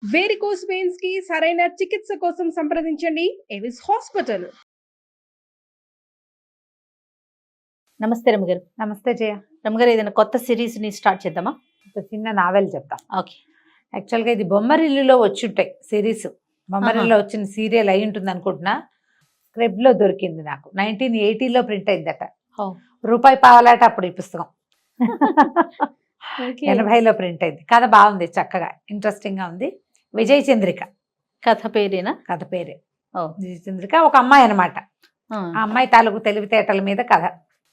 Varicose veins కి సరైన చికిత్స కోసం సంప్రదించండి ఎవిస్ హాస్పిటల్. నమస్తే రమగారు. నమస్తే జయ. రమగారు, ఏదైనా కొత్త సిరీస్ని స్టార్ట్ చేద్దామా? ఒక చిన్న నావెల్ చెప్తా. ఓకే. యాక్చువల్గా ఇది బొమ్మరిల్లులో వచ్చి ఉంటాయి సిరీస్. బొమ్మరిల్లులో వచ్చిన సీరియల్ అయి ఉంటుంది అనుకుంటున్నా. స్క్రిప్ట్లో దొరికింది నాకు. 1980లో ప్రింట్ అయిందట. రూపాయి పావలాట అప్పుడు ఈ పుస్తకం. 80లో ప్రింట్ అయింది. కథ బాగుంది, చక్కగా ఇంట్రెస్టింగ్గా ఉంది. విజయ చంద్రిక కథ పేరేనా? కథ పేరే. విజయ చంద్రిక ఒక అమ్మాయి అనమాట. ఆ అమ్మాయి తాలూకు తెలివితేటల మీద కథ.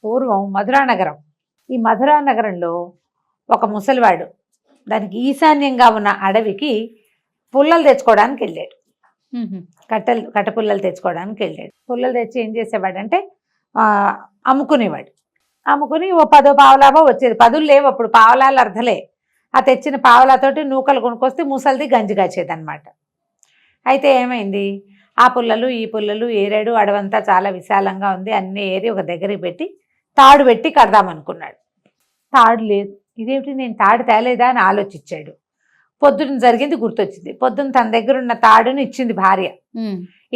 పూర్వం మధురానగరం. ఈ మధురానగరంలో ఒక ముసలివాడు దానికి ఈశాన్యంగా ఉన్న అడవికి పుల్లలు తెచ్చుకోవడానికి వెళ్ళాడు. కట్టపుల్లలు తెచ్చుకోవడానికి వెళ్ళాడు. పుల్లలు తెచ్చి ఏం చేసేవాడంటే అమ్ముకునేవాడు. అమ్ముకుని ఓ 10 పావలావో వచ్చేది. 10 లేవు అప్పుడు, పావలాలు అర్ధలే. ఆ తెచ్చిన పావలాతోటి నూకలు కొనుక్కొస్తే ముసలిది గంజి కాచేదన్నమాట. అయితే ఏమైంది, ఆ పుల్లలు ఈ పుల్లలు ఏరాడు. అడవంతా చాలా విశాలంగా ఉంది. అన్నీ ఏరి ఒక దగ్గరికి పెట్టి తాడు పెట్టి కడదామనుకున్నాడు. తాడు లేదు. ఇదేమిటి, నేను తాడు తేలేదా అని ఆలోచించాడు. పొద్దున జరిగింది గుర్తొచ్చింది. పొద్దున్న తన దగ్గర ఉన్న తాడుని ఇచ్చింది భార్య.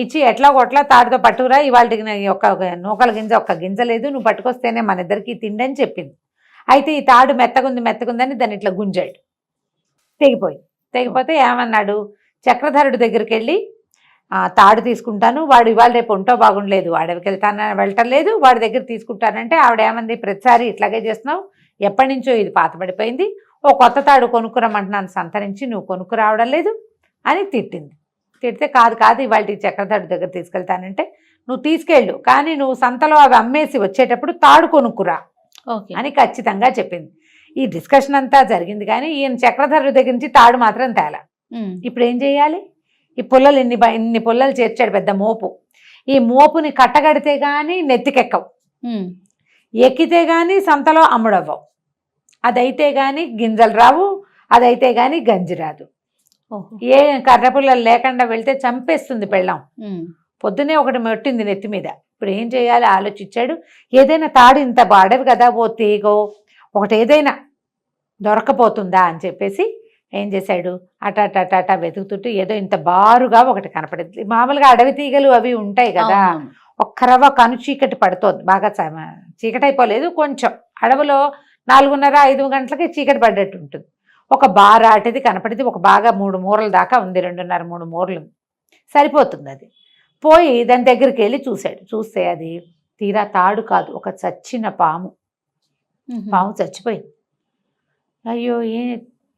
ఇచ్చి ఎట్లా కొట్లా తాడుతో పట్టుకురా, ఇవాళకి ఒక నూకల గింజ ఒక్క గింజ లేదు, నువ్వు పట్టుకొస్తేనే మన ఇద్దరికి తిండని చెప్పింది. అయితే ఈ తాడు మెత్తగుందని దాన్ని ఇట్లా గుంజాడు. తెగిపోతే ఏమన్నాడు, చక్రధరుడి దగ్గరికి వెళ్ళి తాడు తీసుకుంటాను, వాడు ఇవాళ రేపు ఒంటో బాగుండలేదు, అడవికి వెళ్ళటం లేదు, వాడి దగ్గర తీసుకుంటానంటే ఆవిడ ఏమంది, ప్రతిసారి ఇట్లాగే చేస్తున్నావు, ఎప్పటి నుంచో ఇది పాతబడిపోయింది, ఓ కొత్త తాడు కొనుక్కురమ్మంటున్నాను సంతరించి, నువ్వు కొనుక్కురావడం లేదు అని తిట్టింది. తిడితే కాదు ఇవాళ చక్రధరుడి దగ్గర తీసుకెళ్తానంటే, నువ్వు తీసుకెళ్ళు, కానీ నువ్వు సంతలో అవి అమ్మేసి వచ్చేటప్పుడు తాడు కొనుక్కురా అని ఖచ్చితంగా చెప్పింది. ఈ డిస్కషన్ అంతా జరిగింది, కానీ ఈయన చక్రధరుడి దగ్గర నుంచి తాడు మాత్రం తేలా. ఇప్పుడు ఏం చేయాలి, ఈ పుల్లలు ఇన్ని పుల్లలు చేర్చాడు, పెద్ద మోపు. ఈ మోపుని కట్టగడితే గాని నెత్తికెక్కవు, ఎక్కితే గాని సంతలో అమ్ముడవ్వవు, అదైతే గాని గింజలు రావు, అదైతే గాని గంజి రాదు. ఏ కర్ర పుల్లలు లేకుండా వెళ్తే చంపేస్తుంది పెళ్ళాం. పొద్దునే ఒకటి మెట్టింది నెత్తి మీద. ఇప్పుడు ఏం చేయాలి ఆలోచించాడు. ఏదైనా తాడు, ఇంత అడవి కదా, ఓ తీగో ఒకటి ఏదైనా దొరకపోతుందా అని చెప్పేసి ఏం చేశాడు, అటాటా వెతుకుతుంటే ఏదో ఇంత బారుగా ఒకటి కనపడింది. మామూలుగా అడవి తీగలు అవి ఉంటాయి కదా, ఒక్క రవ్వ కను చీకటి పడుతోంది, బాగా చీకటి అయిపోలేదు, కొంచెం అడవిలో 4:30-5 గంటలకి చీకటి పడ్డట్టు ఉంటుంది. ఒక బారాటిది కనపడింది, ఒక బాగా 3 మూరల దాకా ఉంది, 2.5-3 మూరలు సరిపోతుంది. అది పోయి దాని దగ్గరికి వెళ్ళి చూశాడు. చూస్తే అది తీరా తాడు కాదు, ఒక చచ్చిన పాము చచ్చిపోయింది. అయ్యో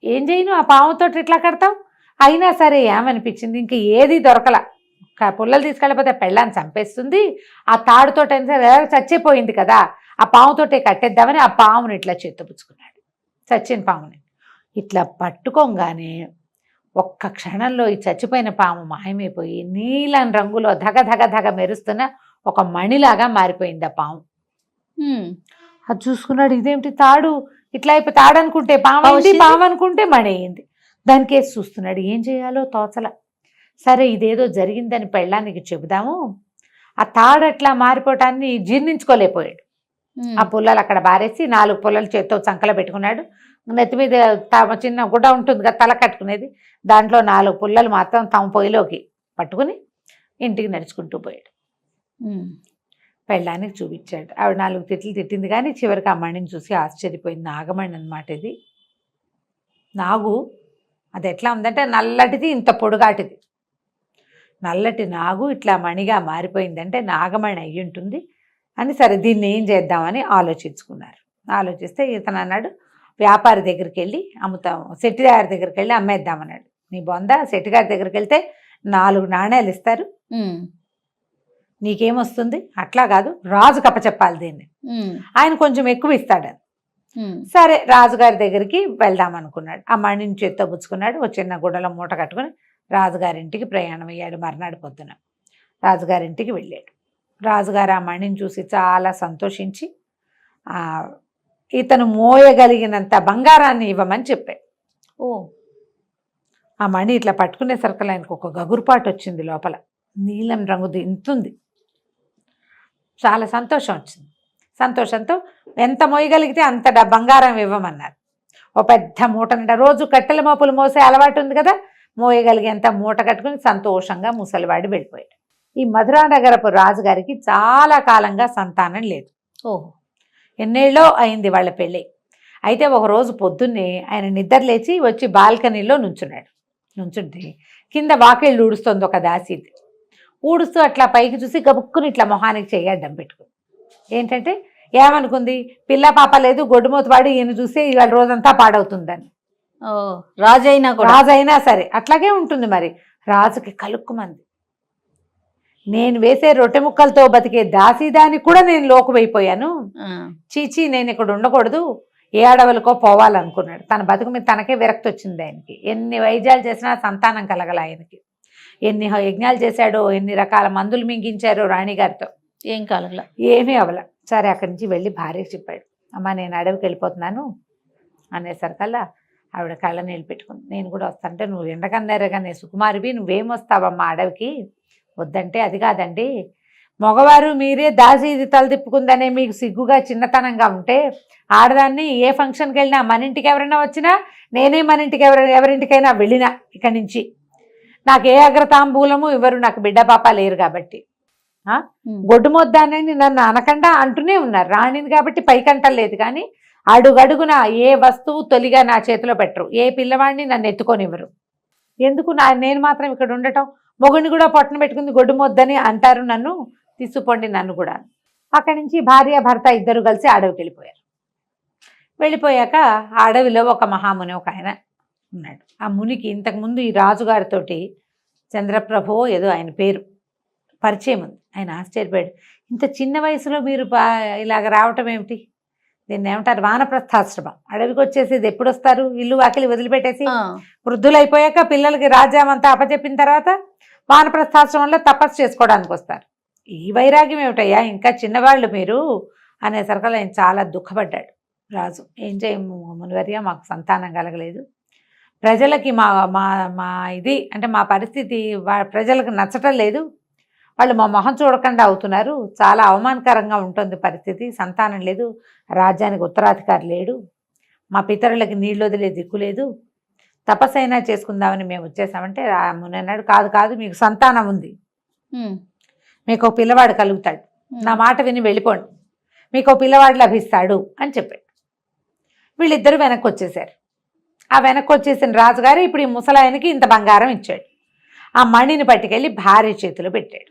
ఏం చేయను, ఆ పాముతో ఇట్లా కడతావు. అయినా సరే ఏమనిపించింది, ఇంక ఏది దొరకల, పుల్లలు తీసుకెళ్ళకపోతే పెళ్ళాన్ని చంపేస్తుంది, ఆ తాడుతో చచ్చిపోయింది కదా, ఆ పాముతోటే కట్టేద్దామని ఆ పాముని ఇట్లా చేత్తపుచ్చుకున్నాడు. చచ్చిన పాముని ఇట్లా పట్టుకోగానే ఒక్క క్షణంలో ఈ చచ్చిపోయిన పాము మాయమైపోయి నీలం రంగులో ధగ మెరుస్తున్న ఒక మణిలాగా మారిపోయింది ఆ పాము. అది చూసుకున్నాడు, ఇదేమిటి తాడు ఇట్లా అయిపోయి, తాడు అనుకుంటే పాము అనుకుంటే మణి అయింది. దానికేసి చూస్తున్నాడు, ఏం చేయాలో తోచల. సరే ఇదేదో జరిగిందని పెళ్ళానికి చెబుదాము. ఆ తాడు అట్లా మారిపోవటాన్ని జీర్ణించుకోలేకపోయాడు. ఆ పుల్లలు అక్కడ బారేసి 4 పుల్లలు చేత్తో చంకలో పెట్టుకున్నాడు. నెత్తి మీద చిన్న గుడ్డ ఉంటుంది కదా తల కట్టుకునేది, దాంట్లో 4 పుల్లలు మాత్రం తమ పొయ్యిలోకి పట్టుకుని ఇంటికి నడుచుకుంటూ పోయాడు. పెళ్ళానికి చూపించాడు. ఆవిడ 4 తిట్లు తిట్టింది, కానీ చివరికి ఆ మణిని చూసి ఆశ్చర్యపోయింది. నాగమణి అనమాట ఇది. నాగు అది ఎట్లా ఉందంటే నల్లటిది, ఇంత పొడుగాటిది, నల్లటి నాగు ఇట్లా మణిగా మారిపోయిందంటే నాగమణి అయ్యి ఉంటుంది అని. సరే దీన్ని ఏం చేద్దామని ఆలోచించుకున్నారు. ఆలోచిస్తే ఇతను అన్నాడు, వ్యాపారి దగ్గరికి వెళ్ళి అమ్ముతాం, శెట్టిగారి దగ్గరికి వెళ్ళి అమ్మేద్దామన్నాడు. నీ బొంద, శెట్టిగారి దగ్గరికి వెళ్తే 4 నాణేలు ఇస్తారు, నీకేమొస్తుంది, అట్లా కాదు రాజుకు అప్పచెప్పాలి దీన్ని, ఆయన కొంచెం ఎక్కువ ఇస్తాడని. సరే రాజుగారి దగ్గరికి వెళ్దాం అనుకున్నాడు. ఆ మణిని చేత్తో పుచ్చుకున్నాడు. ఒక చిన్న గుడ్డలో మూట కట్టుకుని రాజుగారింటికి ప్రయాణం అయ్యాడు. మర్నాడు పొద్దున రాజుగారింటికి వెళ్ళాడు. రాజుగారు ఆ మణిని చూసి చాలా సంతోషించి ఇతను మోయగలిగినంత బంగారాన్ని ఇవ్వమని చెప్పాడు. ఆ మణి ఇట్లా పట్టుకునేసరికి ఆయనకు ఒక గగురుపాటు వచ్చింది. లోపల నీలం రంగుది ఇంతుంది. చాలా సంతోషం వచ్చింది. సంతోషంతో ఎంత మోయగలిగితే అంత బంగారం ఇవ్వమన్నారు. ఓ పెద్ద మూట నిండా, రోజు కట్టెల మోపులు మోసే అలవాటు ఉంది కదా, మోయగలిగేంత మూట కట్టుకుని సంతోషంగా ముసలివాడు వెళ్ళిపోయాడు. ఈ మధురానగరపు రాజుగారికి చాలా కాలంగా సంతానం లేదు. ఓహో. ఎన్నేళ్ళో అయింది వాళ్ళ పెళ్ళి. అయితే ఒకరోజు పొద్దున్నే ఆయన నిద్ర లేచి వచ్చి బాల్కనీలో నుంచుంటే కింద వాకిళ్ళు ఊడుస్తుంది ఒక దాసీది. ఊడుస్తూ అట్లా పైకి చూసి గబుక్కుని ఇట్లా మొహానికి చెయ్యి అడ్డం పెట్టుకుంది. ఏంటంటే ఏమనుకుంది, పిల్ల పాప లేదు, గొడ్డుమూతవాడు ఈయన చూస్తే ఇవాళ రోజంతా పాడవుతుందని. రాజైనా సరే అట్లాగే ఉంటుంది మరి. రాజుకి కలుక్కుమంది. నేను వేసే రొట్టె ముక్కలతో బతికే దాసీదానికి కూడా నేను లోకువైపోయాను. చీచీ, నేను ఇక్కడ ఉండకూడదు, ఏ అడవులకో పోవాలనుకున్నాడు. తన బతుకు మీద తనకే విరక్తి వచ్చింది ఆయనకి. ఎన్ని వైద్యాలు చేసినా సంతానం కలగల ఆయనకి. ఎన్ని యజ్ఞాలు చేశాడో, ఎన్ని రకాల మందులు మింగించారో రాణిగారితో, ఏం కలగల, ఏమీ అవల. సరే అక్కడి నుంచి వెళ్ళి భార్యకి చెప్పాడు, అమ్మ నేను అడవికి వెళ్ళిపోతున్నాను అనేసరికల్లా ఆవిడ కళ్ళ నీళ్ళు పెట్టుకుంది. నేను కూడా వస్తానంటే, నువ్వు ఎండకన్నారుగానే సుకుమారివి, నువ్వేమొస్తావమ్మా అడవికి, వద్దంటే అది కాదండి, మగవారు మీరే దాసీది తల తిప్పుకుందనే మీకు సిగ్గుగా చిన్నతనంగా ఉంటే, ఆడదాన్ని ఏ ఫంక్షన్కి వెళ్ళినా, మన ఇంటికి ఎవరైనా వచ్చినా, నేనే మన ఇంటికి ఎవరింటికైనా వెళ్ళినా ఇక్కడి నుంచి నాకు ఏ అగ్రతాంబూలము ఇవ్వరు, నాకు బిడ్డ పాప లేరు కాబట్టి. గొడ్డుమొద్దానని నన్ను అనకుండా అంటూనే ఉన్నారు. రాణిని కాబట్టి పైకంటలేదు, కానీ అడుగడుగున ఏ వస్తువు తొలిగా నా చేతిలో పెట్టరు, ఏ పిల్లవాడిని నన్ను ఎత్తుకొనివ్వరు. ఎందుకు నేను మాత్రం ఇక్కడ ఉండటం, మొగుడిని కూడా పొట్టన పెట్టుకుంది గొడ్డుమొద్దని అంటారు, నన్ను తీసుకుపోండి నన్ను కూడా. అక్కడి నుంచి భార్య భర్త ఇద్దరు కలిసి అడవికి వెళ్ళిపోయారు. వెళ్ళిపోయాక ఆ అడవిలో ఒక మహాముని ఒక ఆయన ఉన్నాడు. ఆ మునికి ఇంతకుముందు ఈ రాజుగారితోటి చంద్రప్రభో ఏదో ఆయన పేరు పరిచయం ఉంది. ఆయన ఆశ్చర్యపోయాడు, ఇంత చిన్న వయసులో మీరు ఇలాగ రావటం ఏమిటి, దీన్ని ఏమంటారు, వానప్రస్థాశ్రమం. అడవికి వచ్చేసేది ఎప్పుడు వస్తారు, ఇల్లు వాకిలి వదిలిపెట్టేసి వృద్ధులు అయిపోయాక పిల్లలకి రాజ్యం అంతా అప్పచెప్పిన తర్వాత వానప్రస్థాశ్రమంలో తపస్సు చేసుకోవడానికి వస్తారు. ఈ వైరాగ్యం ఏమిటయ్యా, ఇంకా చిన్నవాళ్ళు మీరు అనేసరికి ఆయన చాలా దుఃఖపడ్డాడు. రాజు, ఏం చేయము మునివర్య, మాకు సంతానం కలగలేదు, ప్రజలకి మా మా మా ఇది అంటే మా పరిస్థితి ప్రజలకు నచ్చటం లేదు, వాళ్ళు మా మొహం చూడకుండా అవుతున్నారు, చాలా అవమానకరంగా ఉంటుంది పరిస్థితి, సంతానం లేదు, రాజ్యానికి ఉత్తరాధికారి లేడు, మా పితరులకి నీళ్ళు వదిలే దిక్కు లేదు, తపస్సు అయినా చేసుకుందామని మేము వచ్చేసామంటే ముని అన్నాడు, కాదు మీకు సంతానం ఉంది, మీకు ఒక పిల్లవాడు కలుగుతాడు, నా మాట విని వెళ్ళిపోండి, మీకు పిల్లవాడు లభిస్తాడు అని చెప్పాడు. వీళ్ళిద్దరూ వెనక్కి వచ్చేసారు. ఆ వెనక్కి వచ్చేసిన రాజుగారు ఇప్పుడు ఈ ముసలాయనకి ఇంత బంగారం ఇచ్చాడు. ఆ మణిని పట్టుకెళ్ళి భార్య చేతిలో పెట్టాడు.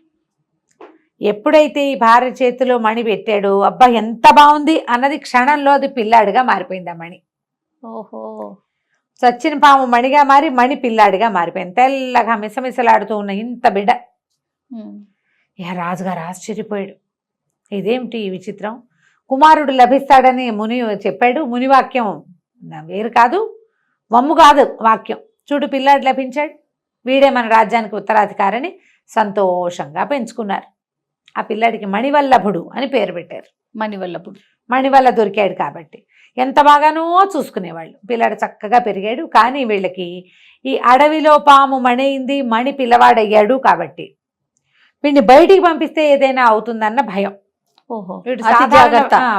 ఎప్పుడైతే ఈ భార్య చేతిలో మణి పెట్టాడో, అబ్బా ఎంత బాగుంది అన్నది క్షణంలో అది పిల్లాడిగా మారిపోయింది. ఆ మణి ఓహో, చచ్చిన పాము మణిగా మారి మణి పిల్లాడిగా మారిపోయింది. తెల్లగా మిసమిసలాడుతూ ఉన్న ఇంత బిడ్డ. ఇక రాజుగారు ఆశ్చర్యపోయాడు, ఇదేమిటి ఈ విచిత్రం, కుమారుడు లభిస్తాడని ముని చెప్పాడు, ముని వాక్యం వేరు కాదు, వమ్ము కాదు వాక్యం, చూడు పిల్లాడు లభించాడు, వీడే మన రాజ్యానికి ఉత్తరాధికారిని సంతోషంగా పెంచుకున్నారు. ఆ పిల్లాడికి మణివల్లభుడు అని పేరు పెట్టారు. మణివల్ల దొరికాడు కాబట్టి ఎంత బాగానో చూసుకునేవాళ్ళు. పిల్లాడు చక్కగా పెరిగాడు. కానీ వీళ్ళకి ఈ అడవిలో పాము మణయింది, మణి పిల్లవాడయ్యాడు కాబట్టి వీడిని బయటికి పంపిస్తే ఏదైనా అవుతుందన్న భయం. వీడు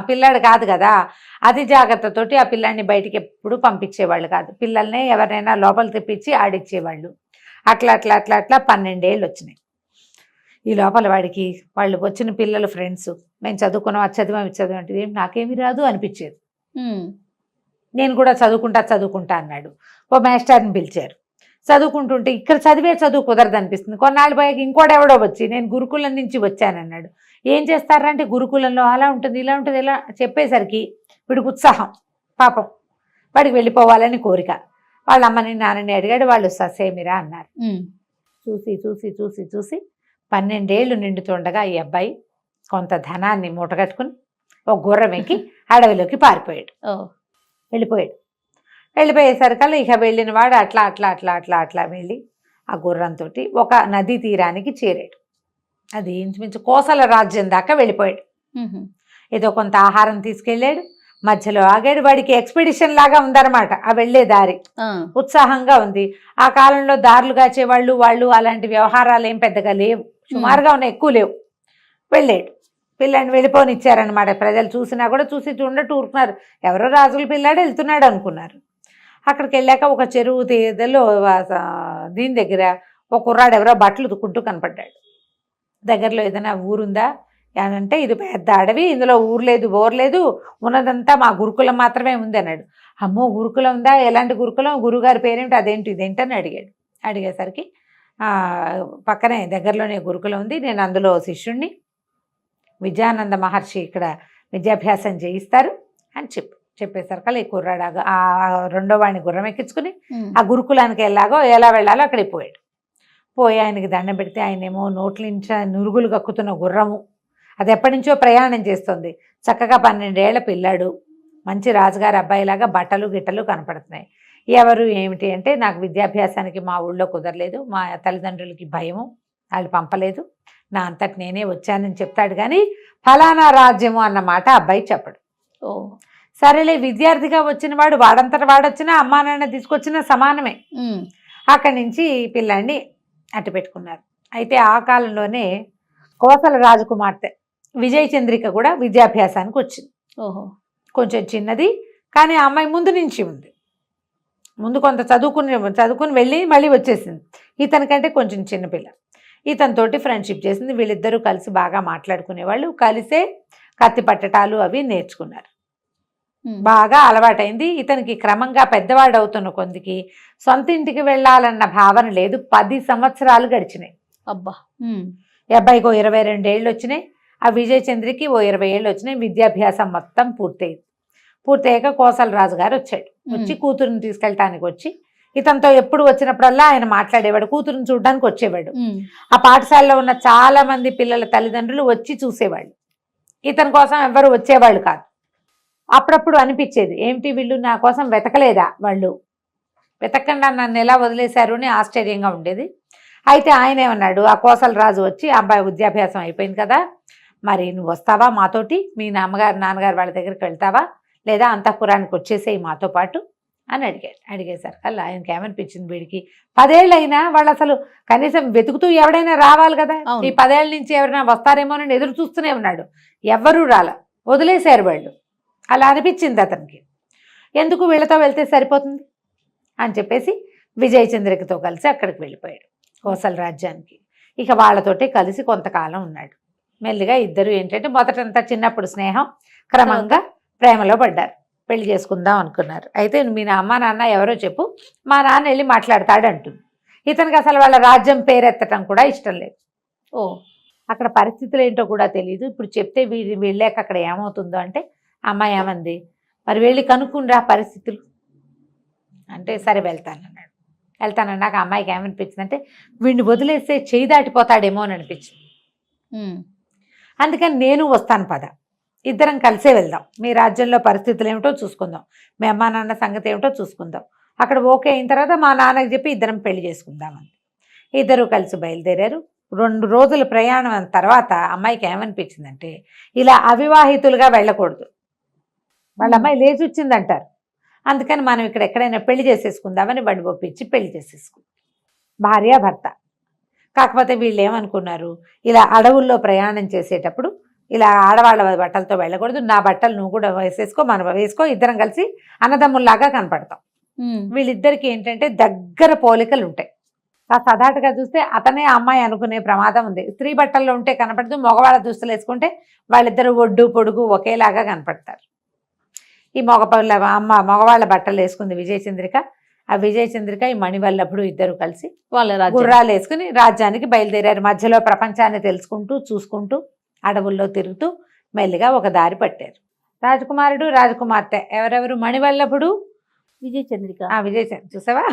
పిల్లాడు కాదు కదా, అతి జాగ్రత్తతోటి ఆ పిల్లాడిని బయటికి ఎప్పుడు పంపించేవాళ్ళు కాదు. పిల్లల్ని ఎవరైనా లోపల తెప్పించి ఆడిచ్చేవాళ్ళు. అట్లా 12 ఏళ్ళు వచ్చినాయి. ఈ లోపల వాడికి వాళ్ళు వచ్చిన పిల్లలు ఫ్రెండ్స్, మేము చదువుకున్నాం, అది చదివాం అంటే ఏం నాకేమీ రాదు అనిపించేది. నేను కూడా చదువుకుంటా అన్నాడు. ఓ మాస్టర్ని పిలిచారు. చదువుకుంటుంటే ఇక్కడ చదువు కుదరదు అనిపిస్తుంది. కొన్నాళ్ళు పోయాక ఇంకోడెవడో వచ్చి నేను గురుకులం నుంచి వచ్చానన్నాడు. ఏం చేస్తారంటే గురుకులంలో అలా ఉంటుంది, ఇలా ఉంటుంది, ఇలా చెప్పేసరికి వీడికి ఉత్సాహం, పాపం వాడికి వెళ్ళిపోవాలని కోరిక. వాళ్ళ అమ్మని నాన్నని అడిగాడు. వాళ్ళు ససేమిరా అన్నారు. చూసి 12 ఏళ్ళు నిండుతుండగా ఈ అబ్బాయి కొంత ధనాన్ని మూటగట్టుకుని ఒక గుర్రం ఎక్కి అడవిలోకి పారిపోయాడు. వెళ్ళిపోయేసరికల్లా ఇక వెళ్ళిన వాడు అట్లా వెళ్ళి ఆ గుర్రంతో ఒక నదీ తీరానికి చేరాడు. అది ఇంచుమించు కోసల రాజ్యం దాకా వెళ్ళిపోయాడు. ఏదో కొంత ఆహారం తీసుకెళ్ళాడు, మధ్యలో ఆగాడు. వాడికి ఎక్స్పెడిషన్ లాగా ఉందన్నమాట ఆ వెళ్ళే దారి. ఉత్సాహంగా ఉంది. ఆ కాలంలో దారులు కాచేవాళ్ళు వాళ్ళు అలాంటి వ్యవహారాలు ఏం పెద్దగా లేవు, సుమారుగా ఉన్నాయి, ఎక్కువ లేవు. వెళ్ళాడు. పిల్లాడిని వెళ్ళిపోనిచ్చారనమాట. ప్రజలు చూసినా కూడా చూసి చూడట్టు ఊరుకున్నారు. ఎవరో రాజుల పిల్లాడు వెళ్తున్నాడు అనుకున్నారు. అక్కడికి వెళ్ళాక ఒక చెరువు తీదలో దీని దగ్గర ఒక కుర్రాడు ఎవరో బట్టలు ఉతుక్కుంటూ కనపడ్డాడు. దగ్గరలో ఏదైనా ఊరుందా అంటే ఇది పెద్ద అడవి, ఇందులో ఊరు లేదు బోరు లేదు, ఉన్నదంతా మా గురుకులం మాత్రమే ఉంది అన్నాడు. అమ్మో గురుకులం ఉందా, ఎలాంటి గురుకులం, గురుగారి పేరేంటి, అదేంటి ఇదేంటి అని అడిగాడు. అడిగేసరికి పక్కనే దగ్గరలోనే గురుకులం ఉంది, నేను అందులో శిష్యుణ్ణి, విద్యానంద మహర్షి ఇక్కడ విద్యాభ్యాసం చేయిస్తారు అని చెప్పేసరికి ఈ కుర్రాడు ఆ రెండో వాడిని గుర్రం ఎక్కించుకుని ఆ గురుకులానికి ఎలా వెళ్ళాలో అక్కడికి పోయాడు. పోయి ఆయనకి దండం పెడితే ఆయనేమో నోట్ల నుంచి నురుగులు కక్కుతున్న గుర్రము, అది ఎప్పటి నుంచో ప్రయాణం చేస్తుంది, చక్కగా 12 ఏళ్ల పిల్లాడు, మంచి రాజుగారి అబ్బాయిలాగా బట్టలు గిట్టలు కనపడుతున్నాయి. ఎవరు ఏమిటి అంటే నాకు విద్యాభ్యాసానికి మా ఊళ్ళో కుదరలేదు, మా తల్లిదండ్రులకి భయము, వాళ్ళు పంపలేదు, నా అంతటి నేనే వచ్చానని చెప్తాడు. కానీ ఫలానా రాజ్యము అన్నమాట అబ్బాయి చెప్పడు. సరేలే, విద్యార్థిగా వచ్చిన వాడు వాడంతట వాడొచ్చినా అమ్మా నాన్న తీసుకొచ్చినా సమానమే. అక్కడి నుంచి పిల్లాన్ని అట్టు పెట్టుకున్నారు. అయితే ఆ కాలంలోనే కోసల రాజకుమార్తె విజయచంద్రిక కూడా విద్యాభ్యాసానికి వచ్చింది. కొంచెం చిన్నది, కానీ ఆ అమ్మాయి ముందు నుంచి ఉంది, ముందు కొంత చదువుకుని వెళ్ళి మళ్ళీ వచ్చేసింది. ఇతనికంటే కొంచెం చిన్నపిల్ల. ఇతనితోటి ఫ్రెండ్షిప్ చేసింది. వీళ్ళిద్దరూ కలిసి బాగా మాట్లాడుకునేవాళ్ళు, కలిసే కత్తి పట్టటాలు అవి నేర్చుకున్నారు. బాగా అలవాటైంది. ఇతనికి క్రమంగా పెద్దవాడు అవుతున్న కొందికి సొంత ఇంటికి వెళ్ళాలన్న భావన లేదు. 10 సంవత్సరాలు గడిచినాయి. అబ్బా. ఈ అబ్బాయికి 22 ఏళ్ళు వచ్చినాయి, ఆ విజయచంద్రికి 20 ఏళ్ళు వచ్చినాయి. విద్యాభ్యాసం మొత్తం పూర్తయ్యాక కోసల రాజు గారు వచ్చాడు. వచ్చి కూతురుని తీసుకెళ్ళటానికి వచ్చి ఇతనితో ఎప్పుడు వచ్చినప్పుడల్లా ఆయన మాట్లాడేవాడు, కూతురుని చూడడానికి వచ్చేవాడు. ఆ పాఠశాలలో ఉన్న చాలా మంది పిల్లల తల్లిదండ్రులు వచ్చి చూసేవాళ్ళు, ఇతని కోసం ఎవరు వచ్చేవాళ్ళు కాదు. అప్పుడప్పుడు అనిపించేది, ఏమిటి వీళ్ళు నా కోసం వెతకలేదా, వాళ్ళు వెతకకుండా నన్ను ఎలా వదిలేశారు అని ఆశ్చర్యంగా ఉండేది. అయితే ఆయన ఏమన్నాడు, ఆ కోసల రాజు వచ్చి అబ్బాయి విద్యాభ్యాసం అయిపోయింది కదా, మరి నువ్వు వస్తావా మాతోటి, మీ నాన్నగారు వాళ్ళ దగ్గరికి వెళ్తావా, లేదా అంతఃపురానికి వచ్చేసేయి మాతో పాటు అని అడిగేసరికి అలా ఆయనకి ఏమనిపించింది, వీడికి 10 ఏళ్ళు అయినా వాళ్ళు అసలు కనీసం వెతుకుతూ ఎవడైనా రావాలి కదా, ఈ 10 ఏళ్ళ నుంచి ఎవరైనా వస్తారేమోనని ఎదురు చూస్తూనే ఉన్నాడు, ఎవ్వరూ వదిలేశారు వాళ్ళు. అలా అనిపించింది అతనికి. ఎందుకు వీళ్ళతో వెళ్తే సరిపోతుంది అని చెప్పేసి విజయచంద్రికతో కలిసి అక్కడికి వెళ్ళిపోయాడు కోసల రాజ్యానికి. ఇక వాళ్ళతోటి కలిసి కొంతకాలం ఉన్నాడు. మెల్లిగా ఇద్దరు ఏంటంటే మొదటంతా చిన్నప్పుడు స్నేహం, క్రమంగా ప్రేమలో పడ్డారు, పెళ్లి చేసుకుందాం అనుకున్నారు. అయితే మీ అమ్మ నాన్న ఎవరో చెప్పు, మా నాన్న వెళ్ళి మాట్లాడతాడు అంటుంది. ఇతనికి అసలు వాళ్ళ రాజ్యం పేరెత్తటం కూడా ఇష్టం లేదు. అక్కడ పరిస్థితులు ఏంటో కూడా తెలియదు. ఇప్పుడు చెప్తే వెళ్ళాక అక్కడ ఏమవుతుందో అంటే, అమ్మాయి ఏమంది, మరి వెళ్ళి కనుక్కునిరా పరిస్థితులు అంటే, సరే వెళ్తానన్నాక అమ్మాయికి ఏమనిపించింది అంటే, వీడిని వదిలేస్తే చేయి దాటిపోతాడేమో అని అనిపించింది. అందుకని నేను వస్తాను పద, ఇద్దరం కలిసే వెళ్దాం, మీ రాజ్యంలో పరిస్థితులు ఏమిటో చూసుకుందాం, మీ అమ్మా నాన్న సంగతి ఏమిటో చూసుకుందాం, అక్కడ ఓకే అయిన తర్వాత మా నాన్నకి చెప్పి ఇద్దరం పెళ్లి చేసుకుందామని ఇద్దరు కలిసి బయలుదేరారు. 2 రోజుల ప్రయాణం తర్వాత అమ్మాయికి ఏమనిపించిందంటే, ఇలా అవివాహితులుగా వెళ్ళకూడదు, వాళ్ళ అమ్మాయి లేచి వచ్చిందంటారు, అందుకని మనం ఇక్కడ ఎక్కడైనా పెళ్లి చేసేసుకుందామని బండి ఒప్పించి పెళ్లి చేసేసుకుందాం, భార్యాభర్త. కాకపోతే వీళ్ళు ఏమనుకున్నారు, ఇలా అడవుల్లో ప్రయాణం చేసేటప్పుడు ఇలా ఆడవాళ్ళ బట్టలతో వెళ్ళకూడదు, నా బట్టలు నువ్వు కూడా మనం వేసుకో, ఇద్దరం కలిసి అన్నదమ్ముల్లాగా కనపడతాం. వీళ్ళిద్దరికి ఏంటంటే దగ్గర పోలికలు ఉంటాయి. ఆ సదాటుగా చూస్తే అతనే అమ్మాయి అనుకునే ప్రమాదం ఉంది. స్త్రీ బట్టల్లో ఉంటే కనపడదు, మగవాళ్ళ దుస్తులు వేసుకుంటే వాళ్ళిద్దరు ఒడ్డు పొడుగు ఒకేలాగా కనపడతారు. ఈ మగవాళ్ళ బట్టలు వేసుకుంది విజయచంద్రిక. ఆ విజయచంద్రిక ఈ మణివల్లభుడు ఇద్దరు కలిసి వాళ్ళ గుర్రాలు వేసుకుని రాజ్యానికి బయలుదేరారు. మధ్యలో ప్రపంచాన్ని తెలుసుకుంటూ చూసుకుంటూ అడవుల్లో తిరుగుతూ మెల్లిగా ఒక దారి పట్టారు. రాజకుమారుడు రాజకుమార్తె ఎవరెవరు, మణివల్లభుడు విజయచంద్రిక చూసావా,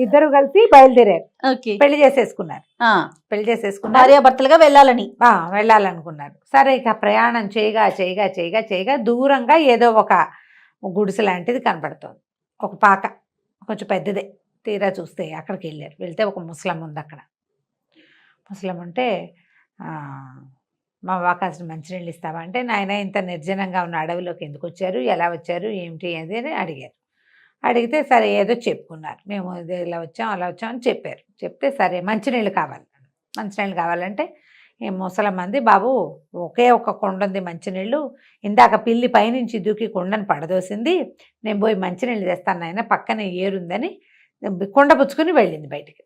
ఇద్దరు కలిసి బయలుదేరారు, పెళ్లి చేసేసుకున్నారు. భార్యాభర్తలుగా వెళ్ళాలనుకున్నారు. సరే, ఇక ప్రయాణం చేయగా దూరంగా ఏదో ఒక గుడిసె లాంటిది కనపడుతోంది, ఒక పాక, కొంచెం పెద్దదే. తీరా చూస్తే అక్కడికి వెళ్తే ఒక ముసలం ఉంది. అక్కడ ముసలం ఉంటే, మా కాసిన మంచినీళ్ళు ఇస్తావా అంటే, నాయన ఇంత నిర్జనంగా ఉన్న అడవిలోకి ఎందుకు వచ్చారు, ఎలా వచ్చారు, ఏమిటి అది అని అడిగారు. అడిగితే సరే ఏదో చెప్పుకున్నారు, మేము ఇలా వచ్చాం అలా వచ్చాం అని చెప్పారు. చెప్తే సరే మంచినీళ్ళు కావాలంటే, ఏ ముసలమ్మంది, బాబు ఒకే ఒక కొండ ఉంది మంచినీళ్ళు, ఇందాక పిల్లి పైనుంచి దూకి కొండను పడదోసింది, నేను పోయి మంచినీళ్ళు తెస్తాను నాయన, పక్కనే ఏరుందని కొండ పుచ్చుకుని వెళ్ళింది బయటికి.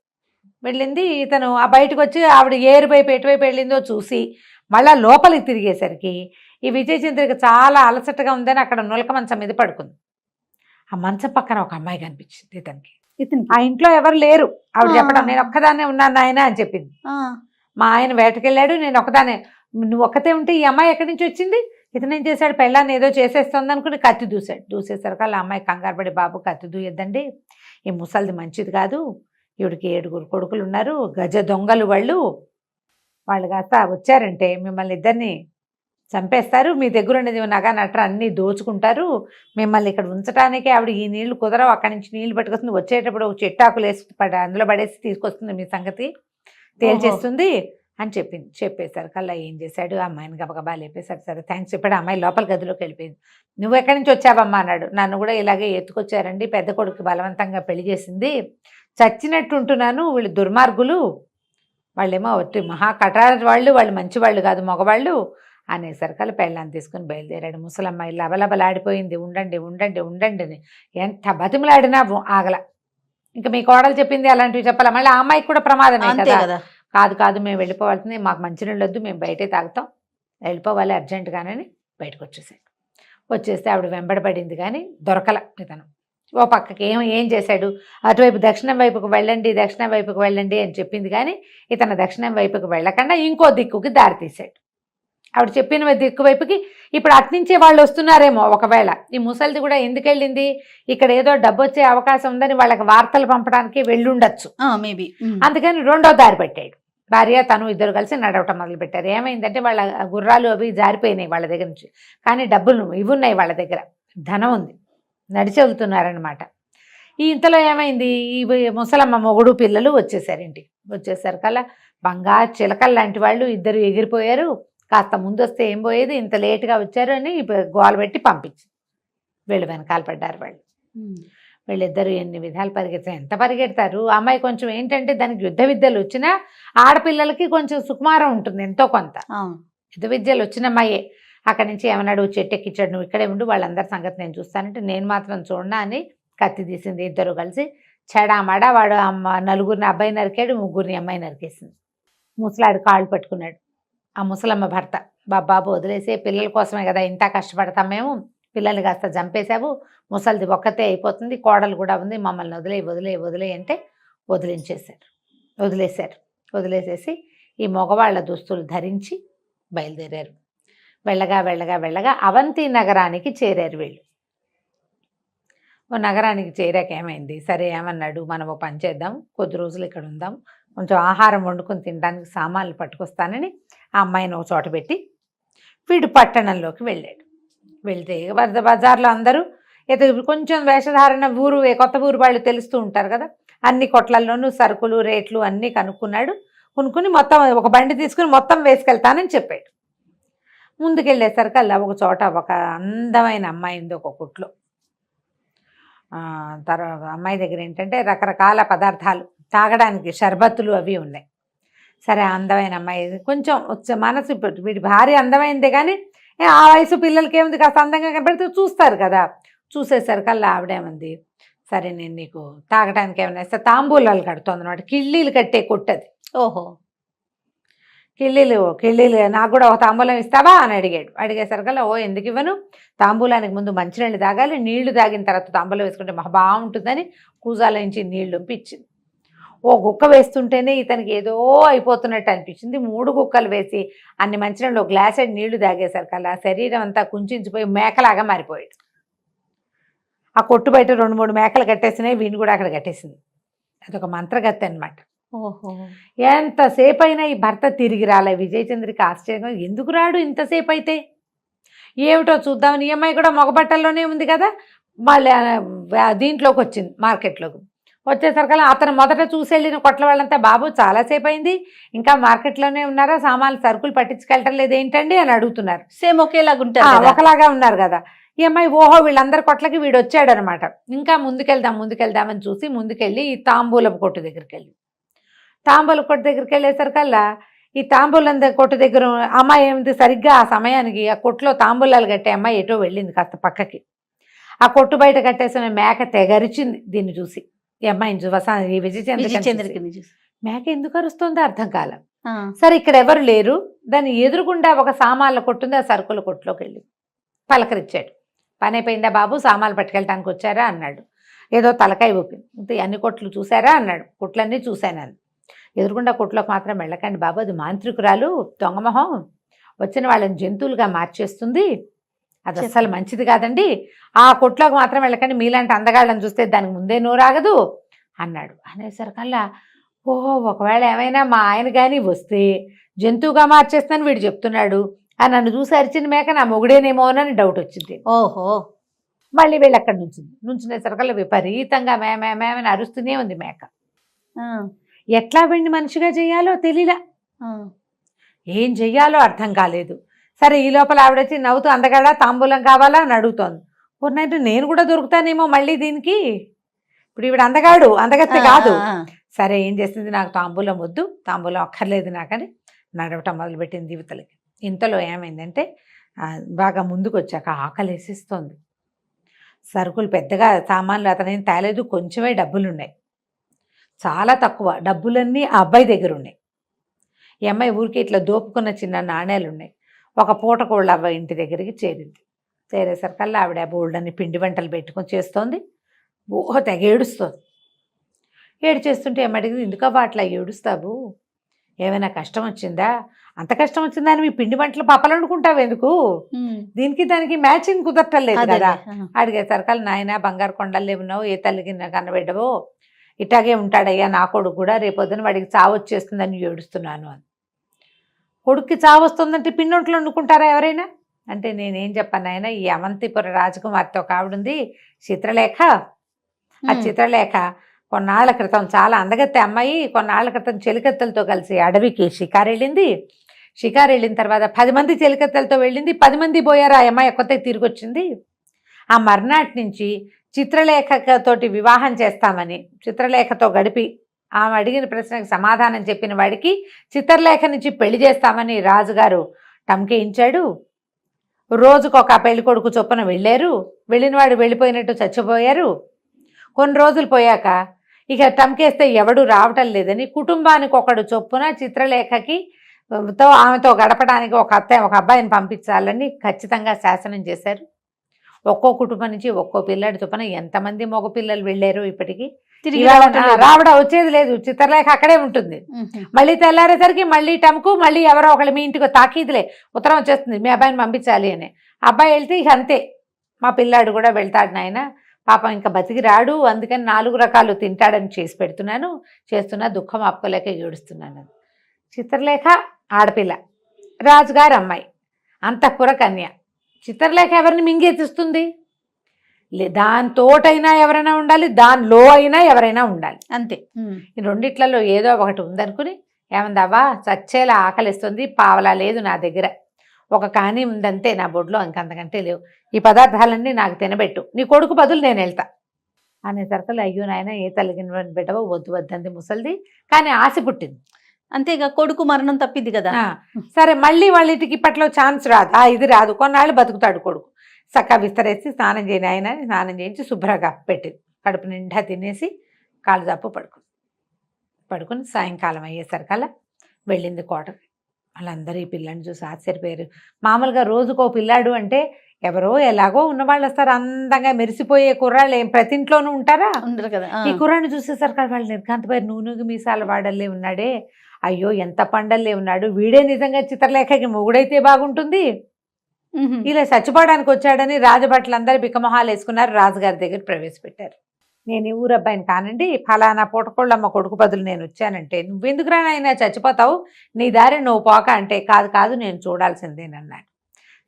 వెళ్ళింది, ఇతను ఆ బయటకు వచ్చి ఆవిడ ఏరు వైపు ఎటువైపు వెళ్ళిందో చూసి మళ్ళా లోపలికి తిరిగేసరికి ఈ విజయచంద్రిక చాలా అలసటగా ఉందని అక్కడ నులక మంచం మీద పడుకుంది. ఆ మంచం పక్కన ఒక అమ్మాయి కనిపించింది ఇతనికి. ఆ ఇంట్లో ఎవరు లేరు. ఆవిడ చెప్పడం, నేను ఒక్కదాన్నే ఉన్నాను నాయన అని చెప్పింది. మా ఆయన వేటకెళ్ళాడు, నేను ఒక్కదానే. నువ్వు ఒక్కతే ఉంటే ఈ అమ్మాయి ఎక్కడి నుంచి వచ్చింది? ఇతను ఏం చేశాడు, పెళ్ళాన్ని ఏదో చేసేస్తుంది అనుకుని కత్తి దూశాడు. దూసేసరికి ఆ అమ్మాయి కంగారు పడి, బాబు కత్తి దూయొద్దండి, ఈ ముసలిది మంచిది కాదు, ఈవిడికి 7 కొడుకులు ఉన్నారు, గజ దొంగలు వాళ్ళు కాస్త వచ్చారంటే మిమ్మల్ని ఇద్దరిని చంపేస్తారు, మీ దగ్గర ఉన్నది నగ నట్ర అన్నీ దోచుకుంటారు, మిమ్మల్ని ఇక్కడ ఉంచడానికే ఆవిడ ఈ నీళ్లు కుదరవు, అక్కడి నుంచి నీళ్లు పట్టుకొస్తుంది, వచ్చేటప్పుడు ఒక చెట్టాకులు వేసి అందులో పడేసి తీసుకొస్తుంది, మీ సంగతి తేల్చేస్తుంది అని చెప్పింది. చెప్పేశారు కల్లా ఏం చేశాడు, అమ్మాయిని గబగబా లేపేశాడు. సరే థ్యాంక్స్ చెప్పాడు. అమ్మాయి లోపల గదిలోకి వెళ్ళిపోయింది. నువ్వు ఎక్కడి నుంచి వచ్చావమ్మా అన్నాడు. నన్ను కూడా ఇలాగే ఎత్తుకొచ్చారండి, పెద్ద కొడుకు బలవంతంగా పెళ్లి చేసింది, చచ్చినట్టు ఉంటున్నాను, వీళ్ళు దుర్మార్గులు, వాళ్ళేమో మహా కఠార వాళ్ళు మంచివాళ్ళు కాదు, మగవాళ్ళు అనేసరికల్లా పెళ్ళాన్ని తీసుకుని బయలుదేరాడు. ముసలమ్మాయి లబలబలాడిపోయింది, ఉండండి ఉండండి ఉండండి అని ఎంత బతిమలాడినా ఆగల. ఇంకా మీ కోడలు చెప్పింది అలాంటివి చెప్పాలా, మళ్ళీ ఆ అమ్మాయికి కూడా ప్రమాదమే కదా. కాదు కాదు, మేము వెళ్ళిపోవాల్సింది, మాకు మంచినీళ్ళు వద్దు, మేము బయటే తాగుతాం, వెళ్ళిపోవాలి అర్జెంటుగానని బయటకు వచ్చేసాడు. వచ్చేస్తే ఆవిడ వెంబడబడింది కానీ దొరకల. ఇతను ఓ పక్కకి ఏం చేశాడు, అటువైపు దక్షిణం వైపుకు వెళ్ళండి, దక్షిణం వైపుకు వెళ్ళండి అని చెప్పింది కానీ ఇతను దక్షిణం వైపుకు వెళ్ళకుండా ఇంకో దిక్కుకి దారి తీశాడు. ఆవిడ చెప్పిన దిక్కు వైపుకి ఇప్పుడు అట్నుంచే వాళ్ళు వస్తున్నారేమో. ఒకవేళ ఈ ముసలిది కూడా ఎందుకు వెళ్ళింది, ఇక్కడ ఏదో డబ్బు వచ్చే అవకాశం ఉందని వాళ్ళకి వార్తలు పంపడానికి వెళ్ళుండొచ్చు మేబీ, అందుకని రెండో దారి పెట్టాడు. భార్య తను ఇద్దరు కలిసి నడవటం మొదలుపెట్టారు. ఏమైందంటే వాళ్ళ గుర్రాలు అవి జారిపోయినాయి వాళ్ళ దగ్గర నుంచి, కానీ డబ్బులు ఇవున్నాయి వాళ్ళ దగ్గర, ధనం ఉంది, నడిచి వెళ్తున్నారనమాట. ఈ ఇంతలో ఏమైంది, ఈ ముసలమ్మ మొగుడు పిల్లలు వచ్చేసారు ఇంటికి. వచ్చేసారు కల్లా బంగారు చిలకలు లాంటి వాళ్ళు ఇద్దరు ఎగిరిపోయారు. కాస్త ముందు వస్తే ఏం పోయేది, ఇంత లేటుగా వచ్చారు అని గోల పెట్టి పంపించి వీళ్ళు వెనకాల పడ్డారు. వీళ్ళిద్దరూ ఎన్ని విధాలు పరిగెత్తారు, ఎంత పరిగెడతారు. అమ్మాయి కొంచెం ఏంటంటే దానికి యుద్ధ విద్యలు వచ్చినా ఆడపిల్లలకి కొంచెం సుకుమారం ఉంటుంది ఎంతో కొంత. యుద్ధ విద్యలు వచ్చిన అమ్మాయే. అక్కడి నుంచి ఏమన్నాడు, చెట్టెక్కిచ్చాడు, నువ్వు ఇక్కడే ఉండు, వాళ్ళందరి సంగతి నేను చూస్తానంటే నేను మాత్రం చూడనా అని కత్తి తీసింది. ఇద్దరు కలిసి చెడామడా వాడు నలుగురిని అబ్బాయి నరికాడు, ముగ్గురిని అమ్మాయి నరికేసింది. ముసలాడు కాళ్ళు పట్టుకున్నాడు. ఆ ముసలమ్మ భర్త, బాబు వదిలేసే, పిల్లల కోసమే కదా ఇంత కష్టపడతాం మేము, పిల్లల్ని కాస్త చంపేశావు, ముసలిది ఒక్కతే అయిపోతుంది, కోడలు కూడా ఉంది, మమ్మల్ని వదిలే అంటే వదిలేశారు. వదిలేసేసి ఈ మగవాళ్ళ దుస్తులు ధరించి బయలుదేరారు. వెళ్ళగా అవంతి నగరానికి చేరారు వీళ్ళు. ఓ నగరానికి చేరాక ఏమైంది, సరే ఏమన్నాడు, మనం ఓ పని చేద్దాం, కొద్ది రోజులు ఇక్కడ ఉందాం, కొంచెం ఆహారం వండుకొని తినడానికి సామాన్లు పట్టుకొస్తానని ఆ అమ్మాయిని ఒక చోట పెట్టి వీడు పట్టణంలోకి వెళ్ళాడు. వెళ్తే బజార్లో అందరూ కొంచెం వేషధారణ కొత్త ఊరు వాళ్ళు తెలుస్తూ ఉంటారు కదా, అన్ని కొట్లల్లోనూ సరుకులు రేట్లు అన్నీ కొనుక్కుని మొత్తం ఒక బండి తీసుకుని మొత్తం వేసుకెళ్తానని చెప్పాడు. ముందుకెళ్ళేసరికల్లా ఒక చోట ఒక అందమైన అమ్మాయి ఉంది ఒక కొట్లో. తర్వాత అమ్మాయి దగ్గర ఏంటంటే రకరకాల పదార్థాలు తాగడానికి, షర్బత్తులు అవి ఉన్నాయి. సరే అందమైన అమ్మాయి, కొంచెం మనసు, వీడి భార్య అందమైందే కానీ ఆ వయసు పిల్లలకి ఏముంది, కాస్త అందంగా కనపడితే చూస్తారు కదా. చూసేసరికల్లా ఆవిడేమంది, సరే నేను నీకు తాగడానికి ఏమైనా ఇస్తా, తాంబూలాలు కడుతుంది అనమాట, కిళ్ళీలు కట్టే కొట్టది. ఓహో, కిళ్ళీలు నాకు కూడా ఒక తాంబూలం ఇస్తావా అని అడిగాడు. అడిగేసరికల్లా ఓ ఎందుకు ఇవ్వను, తాంబూలానికి ముందు మంచినీళ్ళు తాగాలి, నీళ్లు తాగిన తర్వాత తాంబూలం వేసుకుంటే మహా బాగుంటుందని కూజాల నుంచి నీళ్లు ఇచ్చింది. ఓ గుక్క వేస్తుంటేనే ఇతనికి ఏదో అయిపోతున్నట్టు అనిపించింది. 3 గుక్కలు వేసి అన్ని మంచినీళ్ళు ఒక గ్లాసెడ్ నీళ్లు తాగేసరికల్లా శరీరం అంతా కుంచించిపోయి మేకలాగా మారిపోయాడు. ఆ కొట్టు బయట 2-3 మేకలు కట్టేసినాయి, వీణు కూడా అక్కడ కట్టేసింది. అదొక మంత్రగత్తి అనమాట. ఓహో, ఎంతసేపు అయినా ఈ భర్త తిరిగి రాలే. విజయచంద్రికి ఆశ్చర్యంగా, ఎందుకు రాడు ఇంతసేపు అయితే, ఏమిటో చూద్దామని. ఈ అమ్మాయి కూడా మగబట్టల్లోనే ఉంది కదా, మళ్ళీ దీంట్లోకి వచ్చింది, మార్కెట్లోకి వచ్చేసరికల్లా అతను మొదట చూసి వెళ్ళిన కొట్ల వాళ్ళంతా, బాబు చాలాసేపు అయింది, ఇంకా మార్కెట్లోనే ఉన్నారా, సామాన్లు సరుకులు పట్టించుకెళ్ళటం లేదు ఏంటండి అని అడుగుతున్నారు. సేమ్ ఒకేలాగా ఉంటారు, ఒకలాగా ఉన్నారు కదా. ఈ అమ్మాయి ఓహో వీళ్ళందరి కొట్లకి వీడు వచ్చాడు అనమాట. ఇంకా ముందుకెళ్దామని చూసి ముందుకెళ్ళి ఈ తాంబూలపు కొట్టు దగ్గరికి వెళ్ళి, తాంబూలపు కొట్టు దగ్గరికి వెళ్ళేసరికల్లా ఈ తాంబూలం కొట్టు దగ్గర అమ్మాయి ఏమిటి సరిగ్గా ఆ సమయానికి ఆ కొట్టులో తాంబూలాలు కట్టే అమ్మాయి ఎటో వెళ్ళింది కాస్త పక్కకి. ఆ కొట్టు బయట కట్టేసిన మేక తెగరిచింది దీన్ని చూసి. ఈ అమ్మాయిని ఈ విజయచంద్రకి చూసి. మేక ఎందుకు అరుస్తుందో అర్థం కాలం. సరే ఇక్కడ ఎవరు లేరు, దాన్ని ఎదురుగుండా ఒక సామాన్ల కొట్టుంది, ఆ సరుకుల కొట్టులోకి వెళ్ళి పలకరించాడు. పని అయిపోయిందా బాబు, సామాన్లు పట్టుకెళ్ళటానికి వచ్చారా అన్నాడు. ఏదో తలకాయ ఊపింది. అన్ని కొట్లు చూసారా అన్నాడు. కొట్లన్నీ చూశాను. ఎదురుగుండా కొట్లోకి మాత్రం వెళ్ళకండి బాబు, అది మాంత్రికురాలు, దొంగమొహం, వచ్చిన వాళ్ళని జంతువులుగా మార్చేస్తుంది, అది అస్సలు మంచిది కాదండి, ఆ కొట్లోకి మాత్రం వెళ్ళకండి, మీలాంటి అందగాళ్ళని చూస్తే దానికి ముందే నోరాగదు అన్నాడు. అనేసరికల్లా ఓహో ఒకవేళ ఏమైనా మా ఆయన కానీ వస్తే జంతువుగా మార్చేస్తాను వీడు చెప్తున్నాడు, ఆ నన్ను చూసి అరిచిన మేక నా మొగుడేనేమోనని డౌట్ వచ్చింది. ఓహో మళ్ళీ వీళ్ళు అక్కడ నుంచునేసరికల్లా విపరీతంగా మేమని అరుస్తూనే ఉంది మేక. ఎట్లా వీడిని మనిషిగా చెయ్యాలో తెలియలా, ఏం చెయ్యాలో అర్థం కాలేదు. సరే ఈ లోపల ఆవిడొచ్చి నవ్వుతూ అందగాడా తాంబూలం కావాలా అని అడుగుతోంది. పూర్ణైతే నేను కూడా దొరుకుతానేమో మళ్ళీ దీనికి, ఇప్పుడు ఈవిడ అందగత్తే కాదు. సరే ఏం చేసింది, నాకు తాంబూలం వద్దు, తాంబూలం అక్కర్లేదు నాకని నడవటం మొదలుపెట్టింది జీవితలకి. ఇంతలో ఏమైందంటే బాగా ముందుకు వచ్చాక ఆకలి వేసిస్తోంది. సరుకులు పెద్దగా సామాన్లు అతనేం తేలేదు, కొంచెమే డబ్బులున్నాయి, చాలా తక్కువ డబ్బులన్నీ ఆ అబ్బాయి దగ్గర ఉన్నాయి. ఈ అమ్మాయి ఊరికి ఇట్లా దోపుకున్న చిన్న నాణేలు ఉన్నాయి. ఒక పూట కోళ్ళ అబ్బాయి ఇంటి దగ్గరికి చేరింది. చేరేసరికల్లా ఆవిడ బోల్డన్ని పిండి వంటలు పెట్టుకొని చేస్తోంది. తెగ ఏడుస్తోంది. ఏడ్చేస్తుంటే ఏమడిగింది, ఎందుకవ్వ అట్లా ఏడుస్తావు, ఏమైనా కష్టం వచ్చిందా, అంత కష్టం వచ్చిందా అని మీ పిండి వంటలు పప్పలు వండుకుంటావు ఎందుకు, దీనికి దానికి మ్యాచింగ్ కుదరటలేదు కదా అడిగేసరికల్లా నాయన బంగారు కొండలు ఉన్నావు, ఏ తల్లికి కన్నబెట్టవో, ఇట్లాగే ఉంటాడయ్యా నా కొడుకు కూడా, రేపొద్దున వాడికి చావు వచ్చేస్తుందని ఏడుస్తున్నాను అని. కొడుక్కి చావు వస్తుందంటే పిండి వంటలు వండుకుంటారా ఎవరైనా అంటే, నేనేం చెప్పాను ఆయన, ఈ అవంతిపుర రాజకుమార్తె ఒక ఆవిడుంది చిత్రలేఖ, ఆ చిత్రలేఖ కొన్నాళ్ల క్రితం, చాలా అందగత్తె అమ్మాయి, కొన్నాళ్ల క్రితం చెలికత్తెలతో కలిసి అడవికి షికారు వెళ్ళింది. షికారు వెళ్ళిన తర్వాత 10 మంది చెలికత్తెలతో వెళ్ళింది, 10 మంది పోయారు, ఆ అమ్మాయి ఒక్కతే తిరిగి వచ్చింది. ఆ మర్నాటి నుంచి చిత్రలేఖతోటి వివాహం చేస్తామని చిత్రలేఖతో గడిపి ఆమె అడిగిన ప్రశ్నకు సమాధానం చెప్పిన వాడికి చిత్రలేఖ నుంచి పెళ్లి చేస్తామని రాజుగారు టంకేయించాడు. రోజుకొక పెళ్లి కొడుకు చొప్పున వెళ్ళారు. వెళ్ళిన వాడు వెళ్ళిపోయినట్టు చచ్చిపోయారు. కొన్ని రోజులు పోయాక ఇక టంకేస్తే ఎవడు రావటం లేదని కుటుంబానికి ఒకడు చొప్పున చిత్రలేఖకి ఆమెతో గడపడానికి ఒక అబ్బాయిని పంపించాలని ఖచ్చితంగా శాసనం చేశారు. ఒక్కో కుటుంబం నుంచి ఒక్కో పిల్లాడి చొప్పున ఎంతమంది మగ పిల్లలు వెళ్ళారు ఇప్పటికీ రావడం వచ్చేది లేదు. చిత్రలేఖ అక్కడే ఉంటుంది. మళ్ళీ తెల్లారేసరికి మళ్ళీ టంకు, మళ్ళీ ఎవరో ఒకళ్ళు మీ ఇంటికి తాకీదులే ఉత్తరం వచ్చేస్తుంది, మీ అబ్బాయిని పంపించాలి అని. అబ్బాయి వెళ్తే ఇక అంతే, మా పిల్లాడు కూడా వెళ్తాడు నాయన, పాపం ఇంకా బతికి రాడు, అందుకని 4 రకాలు తింటాడని చేసి పెడుతున్నాను, చేస్తున్నా, దుఃఖం ఆపుకోలేక ఏడుస్తున్నాను. చిత్రలేఖ ఆడపిల్ల, రాజుగారు అమ్మాయి, అంతఃపుర కన్య. చిత్రలేఖ ఎవరిని మింగేతిస్తుంది, దానితోటైనా ఎవరైనా ఉండాలి, దానిలో అయినా ఎవరైనా ఉండాలి, అంతే. ఈ రెండిట్లలో ఏదో ఒకటి ఉందనుకుని, ఏమందావా చచ్చేలా ఆకలిస్తుంది, పావలా లేదు నా దగ్గర, ఒక కానీ ఉందంతే నా బొడ్లో, ఇంకంతకంటే లేవు, ఈ పదార్థాలన్నీ నాకు తినబెట్టు, నీ కొడుకు బదులు నేను వెళ్తా అనేసరికి, అయ్యో నాయన ఏ తల్లిగిన బిడ్డవో, వద్దంది ముసలిది, కానీ ఆశ పుట్టింది. అంతేగా, కొడుకు మరణం తప్పింది కదా. సరే మళ్ళీ వాళ్ళ ఇంటికి ఇప్పట్లో ఛాన్స్ రాదు, ఇది రాదు, కొన్నాళ్ళు బతుకుతాడు కొడుకు. చక్కగా విస్తరేసి స్నానం చేయని ఆయన స్నానం చేయించి శుభ్రంగా పెట్టింది. కడుపు నిండా తినేసి కాళ్ళు జాపు పడుకుని సాయంకాలం అయ్యేసరికల్లా వెళ్ళింది కోటకి. వాళ్ళందరూ ఈ పిల్లని చూసి ఆశ్చర్యపోయారు. మామూలుగా రోజుకో పిల్లాడు అంటే ఎవరో ఎలాగో ఉన్నవాళ్ళు వస్తారు, అందంగా మెరిసిపోయే కుర్రాళ్ళు ఏం ప్రతి ఇంట్లోనూ ఉంటారా, ఉండరు కదా. ఈ కుర్రాన్ని చూసేసరికి వాళ్ళు నిర్ఘాంతపోయారు. నూనెకి మీసాల వాడల్లే ఉన్నాడే, అయ్యో ఎంత పండల్లే ఉన్నాడు, వీడే నిజంగా చిత్రలేఖకి మొగుడైతే బాగుంటుంది, ఇలా చచ్చిపోవడానికి వచ్చాడని రాజభట్లందరూ బిక్కమొహాలు వేసుకున్నారు. రాజుగారి దగ్గర ప్రవేశపెట్టారు. నేను ఈ ఊరు అబ్బాయిని కానండి, ఫలానా పూటకోళ్ళమ్మ కొడుకు బదులు నేను వచ్చానంటే, నువ్వెందుకు రానైనా చచ్చిపోతావు, నీ దారి నువ్వు పోక అంటే, కాదు నేను చూడాల్సిందేనన్నాడు.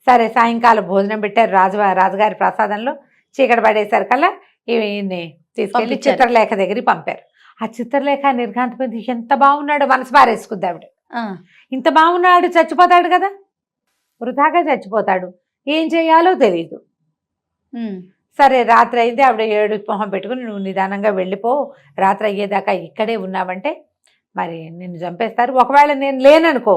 సరే సాయంకాలం భోజనం పెట్టారు. రాజుగారి ప్రసాదంలో చీకటి పడేసరికల్లా ఈయన్ని తీసుకెళ్ళి చిత్రలేఖ దగ్గరికి పంపారు. ఆ చిత్రలేఖ నిర్ఘాంతపోయింది. ఎంత బాగున్నాడు, మనసు బారేసుకుంది ఆవిడ. ఇంత బాగున్నాడు, చచ్చిపోతాడు కదా, వృధాగా చచ్చిపోతాడు, ఏం చేయాలో తెలియదు. సరే రాత్రి అయితే ఆవిడ ఏడు మొహం పెట్టుకుని, నువ్వు నిదానంగా వెళ్ళిపో, రాత్రి అయ్యేదాకా ఇక్కడే ఉన్నావంటే మరి నిన్ను చంపేస్తారు. ఒకవేళ నేను లేననుకో,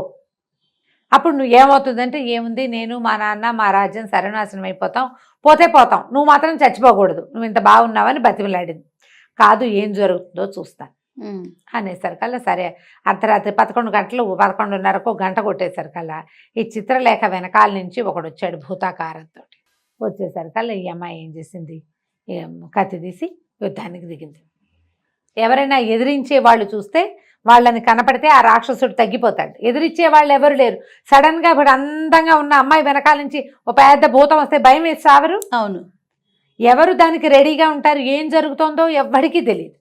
అప్పుడు నువ్వు ఏమవుతుందంటే, ఏముంది నేను మా నాన్న మా రాజ్యం సర్వనాశనం అయిపోతాం, పోతే పోతాం, నువ్వు మాత్రం చచ్చిపోకూడదు, నువ్వు ఇంత బాగున్నావని బతిమలాడింది. కాదు, ఏం జరుగుతుందో చూస్తాను అనేసరికల్లా సరే అర్ధరాత్రి 11 గంటలు 11:30కు గంట కొట్టేసరికల్లా ఈ చిత్రలేఖ వెనకాల నుంచి ఒకడు వచ్చాడు భూతాకారంతో. వచ్చేసరికల్లా ఈ అమ్మాయి ఏం చేసింది, కత్తి తీసి యుద్ధానికి దిగింది. ఎవరైనా ఎదిరించే వాళ్ళు చూస్తే వాళ్ళని కనపడితే ఆ రాక్షసుడు తగ్గిపోతాడు. ఎదిరించే వాళ్ళు ఎవరు లేరు. సడన్గా ఇప్పుడు అందంగా ఉన్న అమ్మాయి వెనకాల నుంచి ఒక పెద్ద భూతం వస్తే భయం వేసి సావరు. అవును, ఎవరు దానికి రెడీగా ఉంటారు? ఏం జరుగుతుందో ఎవ్వడికి తెలియదు.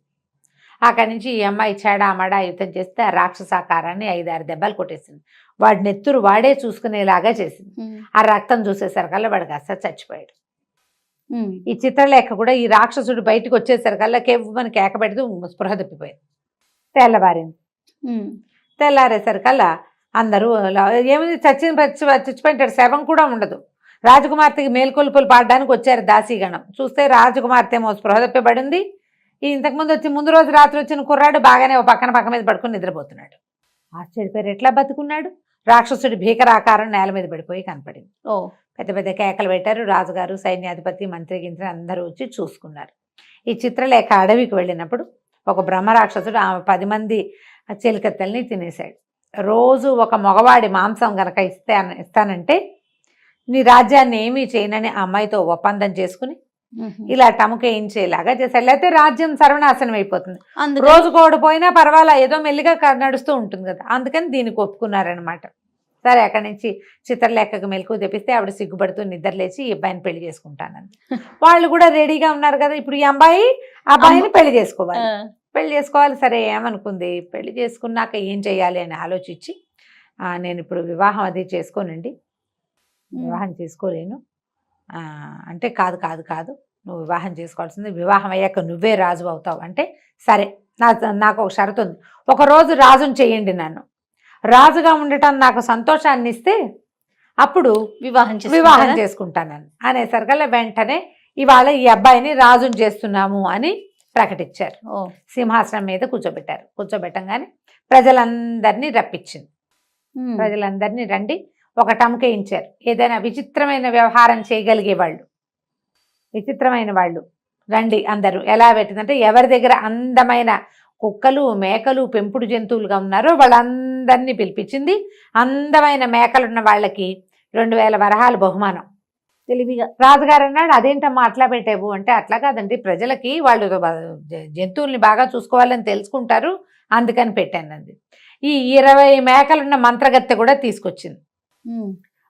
అక్కడి నుంచి ఈ అమ్మాయి చెడామడా యుద్ధం చేస్తే ఆ రాక్షసాకారాన్ని 5-6 దెబ్బలు కొట్టేసింది. వాడి నెత్తురు వాడే చూసుకునేలాగా చేసింది. ఆ రక్తం చూసేసరికల్లా వాడికి అస్సలు చచ్చిపోయాడు. ఈ చిత్రలేఖ కూడా ఈ రాక్షసుడు బయటకు వచ్చేసరికల్లా కేవ్వని కేక పెడుతూ స్పృహ తప్పిపోయింది. తెల్లవారింది. తెల్లారేసరికల్లా అందరూ ఏముంది, చచ్చిపోయింటాడు, శవం కూడా ఉండదు. రాజకుమార్తెకి మేల్కొల్పులు పాడడానికి వచ్చారు దాసీగణం. చూస్తే రాజకుమార్తె ఏమో స్పృహ తప్పిపడింది. ఈ ఇంతకుముందు ముందు రోజు రాత్రి వచ్చిన కుర్రాడు బాగానే ఓ పక్క మీద పడుకుని నిద్రపోతున్నాడు. ఆశ్చర్యపోయారు, ఎట్లా బతుకున్నాడు? రాక్షసుడి భీకరాకారం నేల మీద పడిపోయి కనపడింది. పెద్ద పెద్ద కేకలు పెట్టారు. రాజుగారు, సైన్యాధిపతి, మంత్రి గింత్రి అందరూ వచ్చి చూసుకున్నారు. ఈ చిత్రలేఖ అడవికి వెళ్ళినప్పుడు ఒక బ్రహ్మరాక్షసుడు ఆమె 10 మంది చెలికత్తెల్ని తినేశాడు. రోజు ఒక మగవాడి మాంసం గనక ఇస్తానంటే నీ రాజ్యాన్ని ఏమీ చేయనని ఆ అమ్మాయితో ఒప్పందం చేసుకుని ఇలా టముకేయించేలాగా చేశాడు. లేకపోతే రాజ్యం సర్వనాశనం అయిపోతుంది. రోజు కోడిపోయినా పర్వాలా, ఏదో మెల్లిగా నడుస్తూ ఉంటుంది కదా, అందుకని దీనికి ఒప్పుకున్నారనమాట. సరే, అక్కడి నుంచి చిత్రలేఖకు మెలకు తెప్పిస్తే ఆవిడ సిగ్గుపడుతూ నిద్రలేచి ఈ అబ్బాయిని పెళ్లి చేసుకుంటానని. వాళ్ళు కూడా రెడీగా ఉన్నారు కదా, ఇప్పుడు ఈ అబ్బాయిని పెళ్లి చేసుకోవాలి. సరే, ఏమనుకుంది, పెళ్లి చేసుకున్నాక ఏం చేయాలి అని ఆలోచించి, నేను ఇప్పుడు వివాహం అది చేసుకోనండి, వివాహం చేసుకోలేను అంటే, కాదు నువ్వు వివాహం చేసుకోవాల్సింది, వివాహం అయ్యాక నువ్వే రాజు అవుతావు అంటే, సరే నాకు ఒక షరతు ఉంది, ఒకరోజు రాజుని చేయండి, నన్ను రాజుగా ఉండటం నాకు సంతోషాన్ని ఇస్తే అప్పుడు వివాహం చేసుకుంటానని అనేసరికల్లా వెంటనే ఇవాళ ఈ అబ్బాయిని రాజుని చేస్తున్నాము అని ప్రకటించారు. సింహాసనం మీద కూర్చోబెట్టారు. కూర్చోబెట్టంగానే ప్రజలందరినీ రప్పించింది. ప్రజలందరినీ రండి, ఒక టముకేయించారు. ఏదైనా విచిత్రమైన వ్యవహారం చేయగలిగే వాళ్ళు, విచిత్రమైన వాళ్ళు రండి అందరూ. ఎలా పెట్టిందంటే, ఎవరి దగ్గర అందమైన కుక్కలు, మేకలు, పెంపుడు జంతువులుగా ఉన్నారో వాళ్ళందరినీ పిలిపించింది. అందమైన మేకలున్న వాళ్ళకి 2000 వరహాలు బహుమానం. తెలివిగా రాజుగారు అన్నాడు, అదేంటమ్మా అట్లా పెట్టావు అంటే, అట్లా కాదండి, ప్రజలకి వాళ్ళు జంతువుల్ని బాగా చూసుకోవాలని తెలుసుకుంటారు, అందుకని పెట్టానండి. ఈ 20 మేకలున్న మంత్రగత్తె కూడా తీసుకొచ్చింది.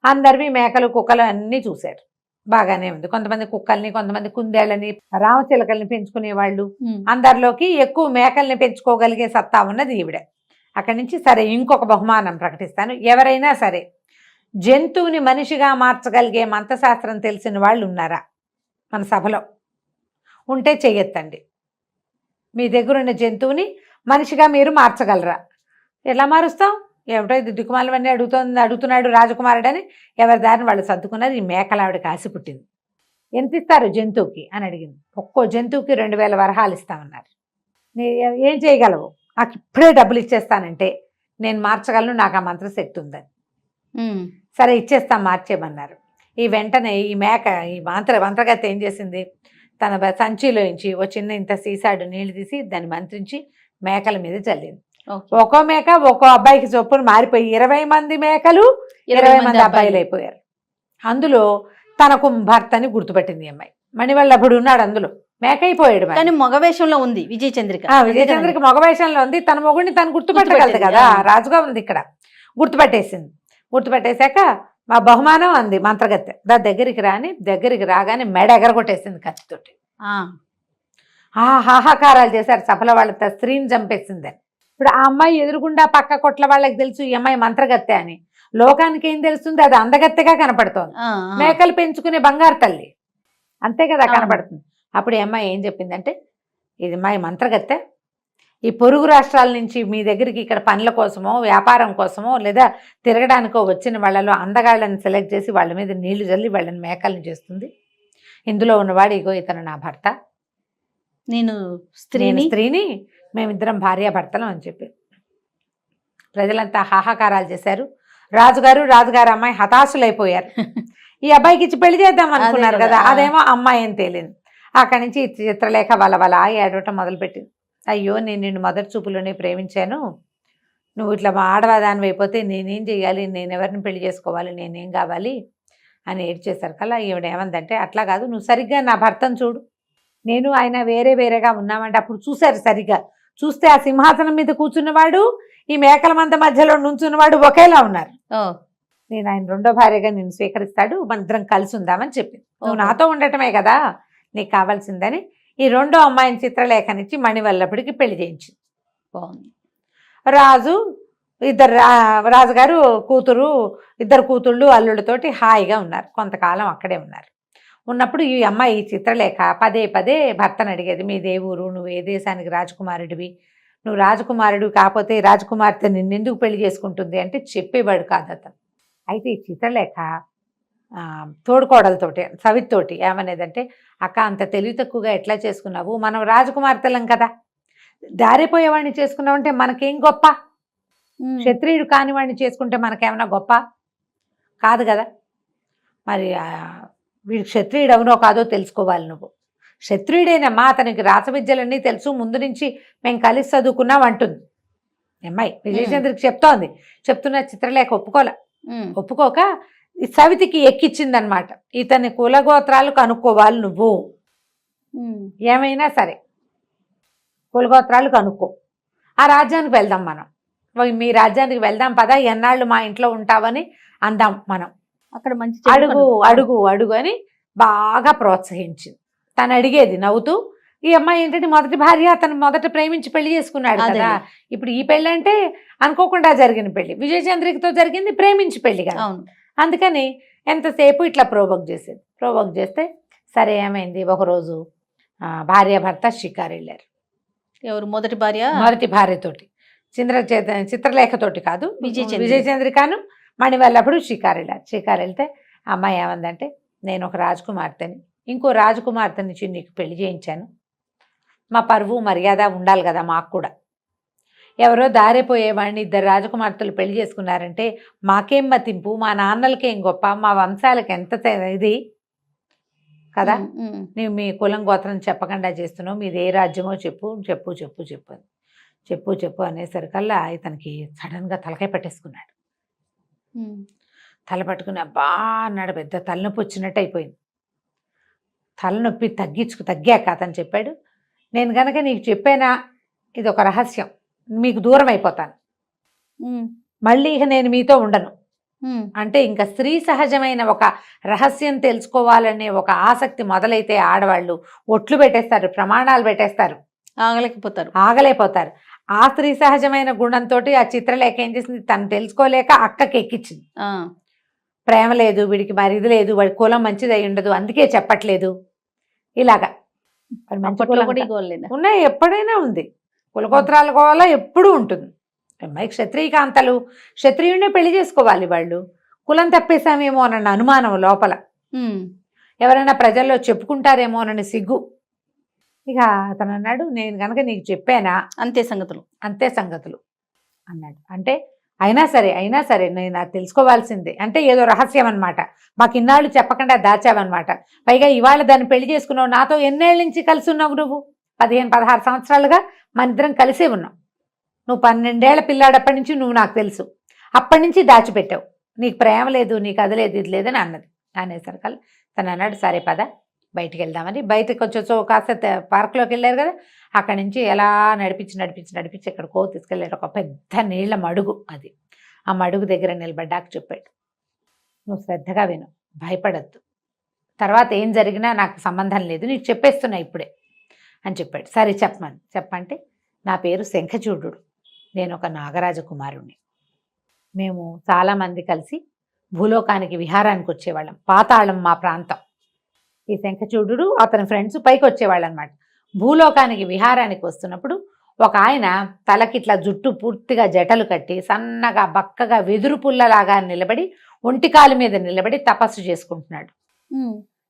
అందరివి మేకలు, కుక్కలు అన్నీ చూశారు. బాగానే ఉంది. కొంతమంది కుక్కల్ని, కొంతమంది కుందేళ్ళని, రామచిలకల్ని పెంచుకునే వాళ్ళు. అందరిలోకి ఎక్కువ మేకల్ని పెంచుకోగలిగే సత్తా ఉన్నది ఈవిడ. అక్కడి నుంచి సరే, ఇంకొక బహుమానం ప్రకటిస్తాను, ఎవరైనా సరే జంతువుని మనిషిగా మార్చగలిగే మంత్రశాస్త్రం తెలిసిన వాళ్ళు ఉన్నారా మన సభలో? ఉంటే చెయ్యొద్దండి. మీ దగ్గరున్న జంతువుని మనిషిగా మీరు మార్చగలరా? ఎలా మారుస్తాం? ఏమిటో ఇది దిక్కుమాలవన్నీ అడుగుతున్నాడు రాజకుమారుడు అని ఎవరి దారిని వాళ్ళు సర్దుకున్నారు. ఈ మేకల ఆవిడకి ఆశ పుట్టింది. ఎంత ఇస్తారు జంతువుకి అని అడిగింది. ఒక్కో జంతువుకి 2000 వరహాలు ఇస్తామన్నారు. ఏం చేయగలవు? నాకు ఇప్పుడే డబ్బులు ఇచ్చేస్తానంటే నేను మార్చగలను, నాకు ఆ మంత్రశక్తి ఉందని. సరే ఇచ్చేస్తాం, మార్చేయమన్నారు. ఈ వెంటనే ఈ మంత్రగత్తె ఏం చేసింది, తన సంచిలోంచి ఓ చిన్న ఇంత సీసాడు నీళ్లు తీసి దాన్ని మంత్రించి మేకల మీద చల్లింది. ఒక్కో మేక ఒక్కో అబ్బాయికి చొప్పున మారిపోయి 20 మంది మేకలు 20 మంది అబ్బాయిలు అయిపోయారు. అందులో తనకు భర్తని గుర్తుపట్టింది అమ్మాయి. మణివల్లభుడు ఉన్నాడు అందులో, మేక అయిపోయాడు. కానీ మగవేషంలో ఉంది విజయచంద్రిక. విజయచంద్రిక మగవేషంలో ఉంది. తన మొగుడిని తను గుర్తుపట్టగలదు కదా, రాజుగా ఉంది ఇక్కడ. గుర్తుపట్టేసింది. గుర్తుపట్టేశాక మా బహుమానం అంది మంత్రగత్తె, దగ్గరికి రాగానే మెడ ఎగరగొట్టేసింది కత్తితోటి. హాహాకారాలు చేశారు సభలో. వాళ్ళ స్త్రీని చంపేసిందని. ఇప్పుడు ఆ అమ్మాయి ఎదురుగుండా పక్క కొట్ల వాళ్ళకి తెలుసు ఈ అమ్మాయి మంత్రగత్తె అని. లోకానికి ఏం తెలుస్తుంది, అది అందగత్తెగా కనపడుతోంది. మేకలు పెంచుకునే బంగారు తల్లి అంతే కదా కనపడుతుంది. అప్పుడు ఈ అమ్మాయి ఏం చెప్పిందంటే, ఇది అమ్మాయి మంత్రగత్తె, ఈ పొరుగు రాష్ట్రాల నుంచి మీ దగ్గరికి ఇక్కడ పనుల కోసమో వ్యాపారం కోసమో లేదా తిరగడానికో వచ్చిన వాళ్ళలో అందగాళ్ళని సెలెక్ట్ చేసి వాళ్ళ మీద నీళ్లు చల్లి వాళ్ళని మేకల్ని చేస్తుంది. ఇందులో ఉన్నవాడు ఇగో ఇతను నా భర్త, నేను స్త్రీని, మేమిద్దరం భార్యాభర్తలం అని చెప్పి ప్రజలంతా హాహాకారాలు చేశారు. రాజుగారు అమ్మాయి హతాశులైపోయారు. ఈ అబ్బాయికి ఇచ్చి పెళ్లి చేద్దాం అనుకున్నారు కదా, అదేమో అమ్మాయి అని తేలింది. అక్కడి నుంచి చిత్రలేఖ వల ఏడవటం మొదలుపెట్టింది. అయ్యో, నేను నిన్ను మొదటి చూపులోనే ప్రేమించాను, నువ్వు ఇట్లా ఆడవాదాని అయిపోతే నేనేం చెయ్యాలి, నేను ఎవరిని పెళ్లి చేసుకోవాలి, నేనేం కావాలి అని ఏడ్చేశారు కల్లా ఈవిడ ఏమందంటే, అట్లా కాదు, నువ్వు సరిగ్గా నా భర్తను చూడు, నేను ఆయన వేరేగా ఉన్నామంటే అప్పుడు చూశారు. సరిగ్గా చూస్తే ఆ సింహాసనం మీద కూర్చున్నవాడు, ఈ మేకల మంద మధ్యలో నుంచున్నవాడు ఒకేలా ఉన్నారు. నేను ఆయన రెండో భార్యగా నిన్ను స్వీకరిస్తాడు, మన ఇద్దరం కలిసి ఉందామని చెప్పింది. నువ్వు నాతో ఉండటమే కదా నీకు కావాల్సిందని ఈ రెండో అమ్మాయిని చిత్రలేఖనిచ్చి మణివల్లభుడికి పెళ్లి చేయించింది. బాగుంది. రాజుగారు ఇద్దరు కూతుళ్ళు అల్లుడితోటి హాయిగా ఉన్నారు. కొంతకాలం అక్కడే ఉన్నారు. ఉన్నప్పుడు ఈ అమ్మాయి చిత్రలేఖ పదే భర్తను అడిగేది, మీ దేవురు, నువ్వు ఏ దేశానికి రాజకుమారుడివి, నువ్వు రాజకుమారుడు కాకపోతే రాజకుమార్తె నిన్నెందుకు పెళ్లి చేసుకుంటుంది అంటే చెప్పేవాడు కాదు అతను. అయితే ఈ చిత్రలేఖ తోడుకోడలతోటి సవితోటి ఏమనేదంటే, అక్క అంత తెలివి తక్కువగా ఎట్లా చేసుకున్నావు, మనం రాజకుమార్తెలం కదా, దారిపోయేవాడిని చేసుకున్నావంటే మనకేం గొప్ప, క్షత్రియుడు కాని వాడిని చేసుకుంటే మనకేమన్నా గొప్ప కాదు కదా, మరి వీడు క్షత్రియుడు అవునో కాదో తెలుసుకోవాలి, నువ్వు క్షత్రియుడేనమ్మా, అతనికి రాసవిద్యలన్నీ తెలుసు, ముందు నుంచి మేము కలిసి చదువుకున్నాం అంటుంది అమ్మాయి. విజయచంద్రకి చెప్తున్న చిత్రలేఖ ఒప్పుకోక ఈ సవితికి ఎక్కిచ్చిందనమాట, ఇతని కులగోత్రాలు కనుక్కోవాలి నువ్వు, ఏమైనా సరే కులగోత్రాలు కనుక్కో, ఆ రాజ్యానికి వెళ్దాం, మనం మీ రాజ్యానికి వెళ్దాం పదా, ఎన్నాళ్ళు మా ఇంట్లో ఉంటావని అందాం మనం, అక్కడ మంచి అడుగు అని బాగా ప్రోత్సహించింది. తను అడిగేది నవ్వుతూ. ఈ అమ్మాయి ఏంటంటే మొదటి భార్య, అతను మొదట ప్రేమించి పెళ్లి చేసుకున్నాడు కదా, ఇప్పుడు ఈ పెళ్లి అంటే అనుకోకుండా జరిగిన పెళ్లి, విజయచంద్రికతో జరిగింది ప్రేమించి పెళ్లి కదా, అందుకని ఎంతసేపు ఇట్లా ప్రోవోక్ చేస్తే సరే ఏమైంది, ఒకరోజు భార్యాభర్త షికారు వెళ్ళారు. ఎవరు మొదటి భార్యతోటి, చిత్రలేఖతోటి కాదు, విజయచంద్రికను మణివల్లభుడు షికారు వెళ్తే అమ్మాయి ఏమందంటే, నేను ఒక రాజకుమార్తెని, ఇంకో రాజకుమార్తెని నీకు పెళ్లి చేయించాను, మా పరువు మర్యాద ఉండాలి కదా మాకు కూడా, ఎవరో దారిపోయేవాడిని ఇద్దరు రాజకుమార్తెలు పెళ్లి చేసుకున్నారంటే మాకేం మతింపు, మా నాన్నలకేం గొప్ప, మా వంశాలకు ఎంత ఇది కదా, నువ్వు మీ కులం గోత్రం చెప్పకుండా చేస్తున్నావు, మీది ఏ రాజ్యమో చెప్పు అనేసరికల్లా ఇతనికి సడన్గా తలకాయ పట్టేసుకున్నాడు. తల పట్టుకుని అబ్బా అన్నాడు, పెద్ద తలనొప్పి వచ్చినట్టు అయిపోయింది. తలనొప్పి తగ్గాక అతను చెప్పాడు, నేను గనక నీకు చెప్పానా ఇది ఒక రహస్యం, మీకు దూరం అయిపోతాను, మళ్ళీ ఇక నేను మీతో ఉండను అంటే, ఇంకా స్త్రీ సహజమైన ఒక రహస్యం తెలుసుకోవాలనే ఒక ఆసక్తి మొదలైతే ఆడవాళ్ళు ఒట్లు పెట్టేస్తారు, ప్రమాణాలు పెట్టేస్తారు, ఆగలేకపోతారు. ఆ స్త్రీ సహజమైన గుణంతో ఆ చిత్రలేఖ ఏం చేసింది, తను తెలుసుకోలేక అక్కకి ఎక్కించింది. ప్రేమ లేదు వీడికి, మరి ఇది లేదు, వాడి కులం మంచిది అయి ఉండదు అందుకే చెప్పట్లేదు, ఇలాగా ఉన్నాయి, ఎప్పుడైనా ఉంది, కులగోత్రాల గోళ ఎప్పుడూ ఉంటుంది. అమ్మాయి క్షత్రియ క్షత్రియుడినే పెళ్లి చేసుకోవాలి, వాళ్ళు కులం తప్పేశామేమో అన్న అనుమానం లోపల, ఎవరైనా ప్రజల్లో చెప్పుకుంటారేమో అని సిగ్గు. ఇక అతను అన్నాడు, నేను కనుక నీకు చెప్పానా అంతే సంగతులు అన్నాడు. అంటే అయినా సరే నేను అది తెలుసుకోవాల్సిందే అంటే ఏదో రహస్యం అనమాట, మాకు ఇన్నాళ్ళు చెప్పకుండా దాచావన్నమాట, పైగా ఇవాళ దాన్ని పెళ్లి చేసుకున్నావు, నాతో ఎన్నేళ్ళ నుంచి కలిసి ఉన్నావు, నువ్వు 15-16 సంవత్సరాలుగా మన ఇద్దరం కలిసే ఉన్నావు, నువ్వు 12 ఏళ్ల పిల్లాడప్పటి నుంచి నువ్వు నాకు తెలుసు, అప్పటి నుంచి దాచిపెట్టావు, నీకు ప్రేమ లేదు, నీకు అది లేదు ఇది లేదని అన్నది. అనేసరికల్లా తను అన్నాడు, సరే పద బయటికి వెళ్దామని. బయటకు వచ్చేసో కాస్త పార్క్లోకి వెళ్ళారు కదా, అక్కడి నుంచి ఎలా నడిపించి ఎక్కడికో తీసుకెళ్ళారు. ఒక పెద్ద నీళ్ల మడుగు, అది ఆ మడుగు దగ్గర నిలబడ్డాక చెప్పాడు, నువ్వు శ్రద్ధగా విను, భయపడద్దు, తర్వాత ఏం జరిగినా నాకు సంబంధం లేదు, నీకు చెప్పేస్తున్నా ఇప్పుడే అని చెప్పాడు. సరే చెప్పంటే, నా పేరు శంఖచూడు, నేను ఒక నాగరాజ కుమారుణ్ణి, మేము చాలామంది కలిసి భూలోకానికి విహారానికి వచ్చేవాళ్ళం, పాతాళం మా ప్రాంతం. ఈ శంఖచూడు అతని ఫ్రెండ్స్ పైకి వచ్చేవాళ్ళు అనమాట. భూలోకానికి విహారానికి వస్తున్నప్పుడు ఒక ఆయన తలకి ఇట్లా జుట్టు పూర్తిగా జటలు కట్టి సన్నగా బక్కగా వెదురు పుల్లలాగా నిలబడి ఒంటికాలు మీద నిలబడి తపస్సు చేసుకుంటున్నాడు.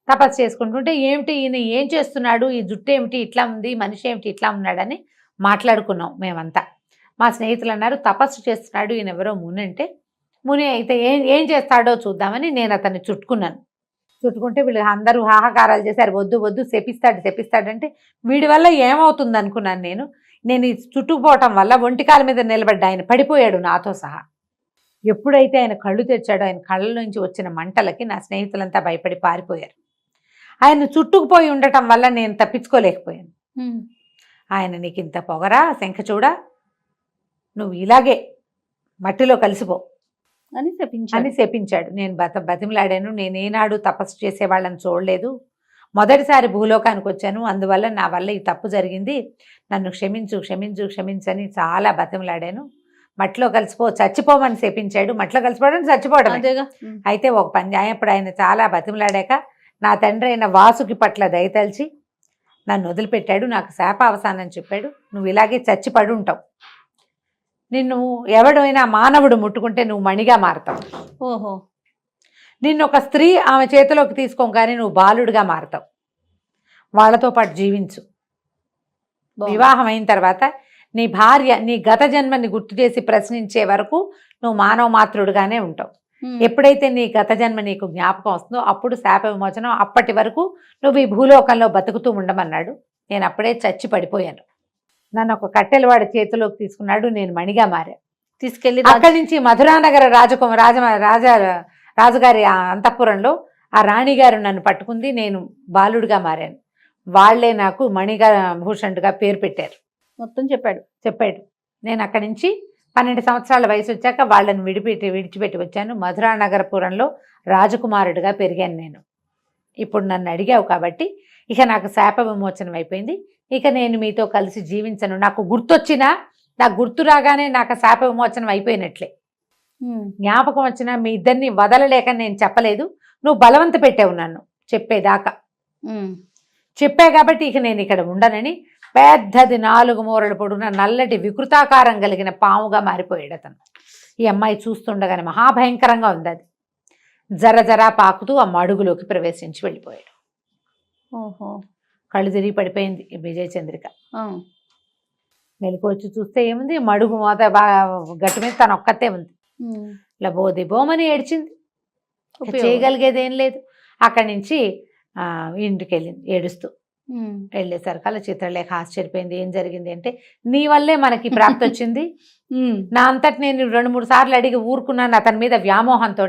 తపస్సు చేసుకుంటుంటే ఏమిటి ఈయన ఏం చేస్తున్నాడు, ఈ జుట్టు ఏమిటి ఇట్లా ఉంది, మనిషి ఏమిటి ఇట్లా ఉన్నాడని మాట్లాడుకున్నాం మేమంతా. మా స్నేహితులు అన్నారు తపస్సు చేస్తున్నాడు ఈయన ఎవరో ముని అంటే, ముని అయితే ఏం చేస్తాడో చూద్దామని నేను అతన్ని చుట్టుకున్నాను. చుట్టుకుంటే వీళ్ళు అందరూ హాహాకారాలు చేశారు, వద్దు వద్దు శపిస్తాడంటే వీడి వల్ల ఏమవుతుంది అనుకున్నాను నేను. ఈ చుట్టుకుపోవటం వల్ల ఒంటికాల మీద నిలబడ్డ ఆయన పడిపోయాడు నాతో సహా. ఎప్పుడైతే ఆయన కళ్ళు తెచ్చాడో ఆయన కళ్ళ నుంచి వచ్చిన మంటలకి నా స్నేహితులంతా భయపడి పారిపోయారు. ఆయన చుట్టుకుపోయి ఉండటం వల్ల నేను తప్పించుకోలేకపోయాను. ఆయన నీకు ఇంత పొగరా శంఖచూడ, నువ్వు ఇలాగే మట్టిలో కలిసిపో అని శపించాడు. నేను బతిమలాడాను. నేను ఏనాడు తపస్సు చేసే వాళ్ళని చూడలేదు, మొదటిసారి భూలోకానికి వచ్చాను, అందువల్ల నా వల్ల ఈ తప్పు జరిగింది, నన్ను క్షమించని చాలా బతిమలాడాను. మట్టిలో కలిసిపో, చచ్చిపోమని శపించాడు. మట్టిలో కలిసిపోవడం చచ్చిపోవడం. అయితే ఒక పని అప్పుడు ఆయన చాలా బతిమలాడాక నా తండ్రి అయిన వాసుకి పట్ల దయతలిచి నన్ను వదిలిపెట్టాడు. నాకు శాప అవసానం చెప్పాడు, నువ్వు ఇలాగే చచ్చి పడి ఉంటావు, నిన్ను ఎవడైనా మానవుడు ముట్టుకుంటే నువ్వు మణిగా మారతావు. ఓహో. నిన్ను ఒక స్త్రీ ఆమె చేతిలోకి తీసుకోగానే నువ్వు బాలుడిగా మారతావు, వాళ్ళతో పాటు జీవించు. వివాహం అయిన తర్వాత నీ భార్య నీ గత జన్మని గుర్తు చేసి ప్రశ్నించే వరకు నువ్వు మానవ మాతృడుగానే ఉంటావు. ఎప్పుడైతే నీ గత జన్మ నీకు జ్ఞాపకం వస్తుందో అప్పుడు శాప విమోచనం, అప్పటి వరకు నువ్వు ఈ భూలోకంలో బతుకుతూ ఉండమన్నాడు. నేను అప్పుడే చచ్చి పడిపోయాను. నన్ను ఒక కట్టెలవాడి చేతిలోకి తీసుకున్నాడు, నేను మణిగా మారా. తీసుకెళ్లి అక్కడి నుంచి మధురానగర రాజుగారి అంతఃపురంలో ఆ రాణిగారు నన్ను పట్టుకుంది, నేను బాలుడిగా మారాను. వాళ్లే నాకు మణిగా భూషణుడిగా పేరు పెట్టారు. మొత్తం చెప్పాడు. నేను అక్కడి నుంచి 12 సంవత్సరాల వయసు వచ్చాక వాళ్ళని విడిచిపెట్టి వచ్చాను. మధురానగరపురంలో రాజకుమారుడిగా పెరిగాను నేను. ఇప్పుడు నన్ను అడిగావు కాబట్టి ఇక నాకు శాప విమోచనం అయిపోయింది. ఇక నేను మీతో కలిసి జీవించను. నాకు గుర్తొచ్చినా, నాకు గుర్తు రాగానే నాకు శాప విమోచనం అయిపోయినట్లే. జ్ఞాపకం వచ్చినా మీ ఇద్దరిని వదలలేక నేను చెప్పలేదు, నువ్వు బలవంత పెట్టావు నన్ను చెప్పేదాకా. చెప్పా కాబట్టి ఇక నేను ఇక్కడ ఉండనని పెద్దది 4 మూరల పొడుగున నల్లటి వికృతాకారం కలిగిన పాముగా మారిపోయాడు అతను. ఈ అమ్మాయి చూస్తుండగానే మహాభయంకరంగా ఉంది. అది జర పాకుతూ ఆ మడుగులోకి ప్రవేశించి వెళ్ళిపోయాడు. ఓహో. కళ్ళు తిరిగి పడిపోయింది విజయచంద్రిక. మెలకు చూస్తే ఏముంది, మడుగు మోత బాగా గట్టు మీద తను ఒక్కతే ఉంది. లబోదిబోమని ఏడ్చింది, చేయగలిగేది ఏం లేదు. అక్కడి నుంచి ఇంటికి వెళ్ళింది ఏడుస్తూ. వెళ్ళేసరికల్లా చిత్రలేఖ ఆశ్చర్యపోయింది. ఏం జరిగింది అంటే, నీ వల్లే మనకి ప్రాప్తి వచ్చింది. నా అంతటి నేను 2-3 సార్లు అడిగి ఊరుకున్నాను అతని మీద వ్యామోహంతో.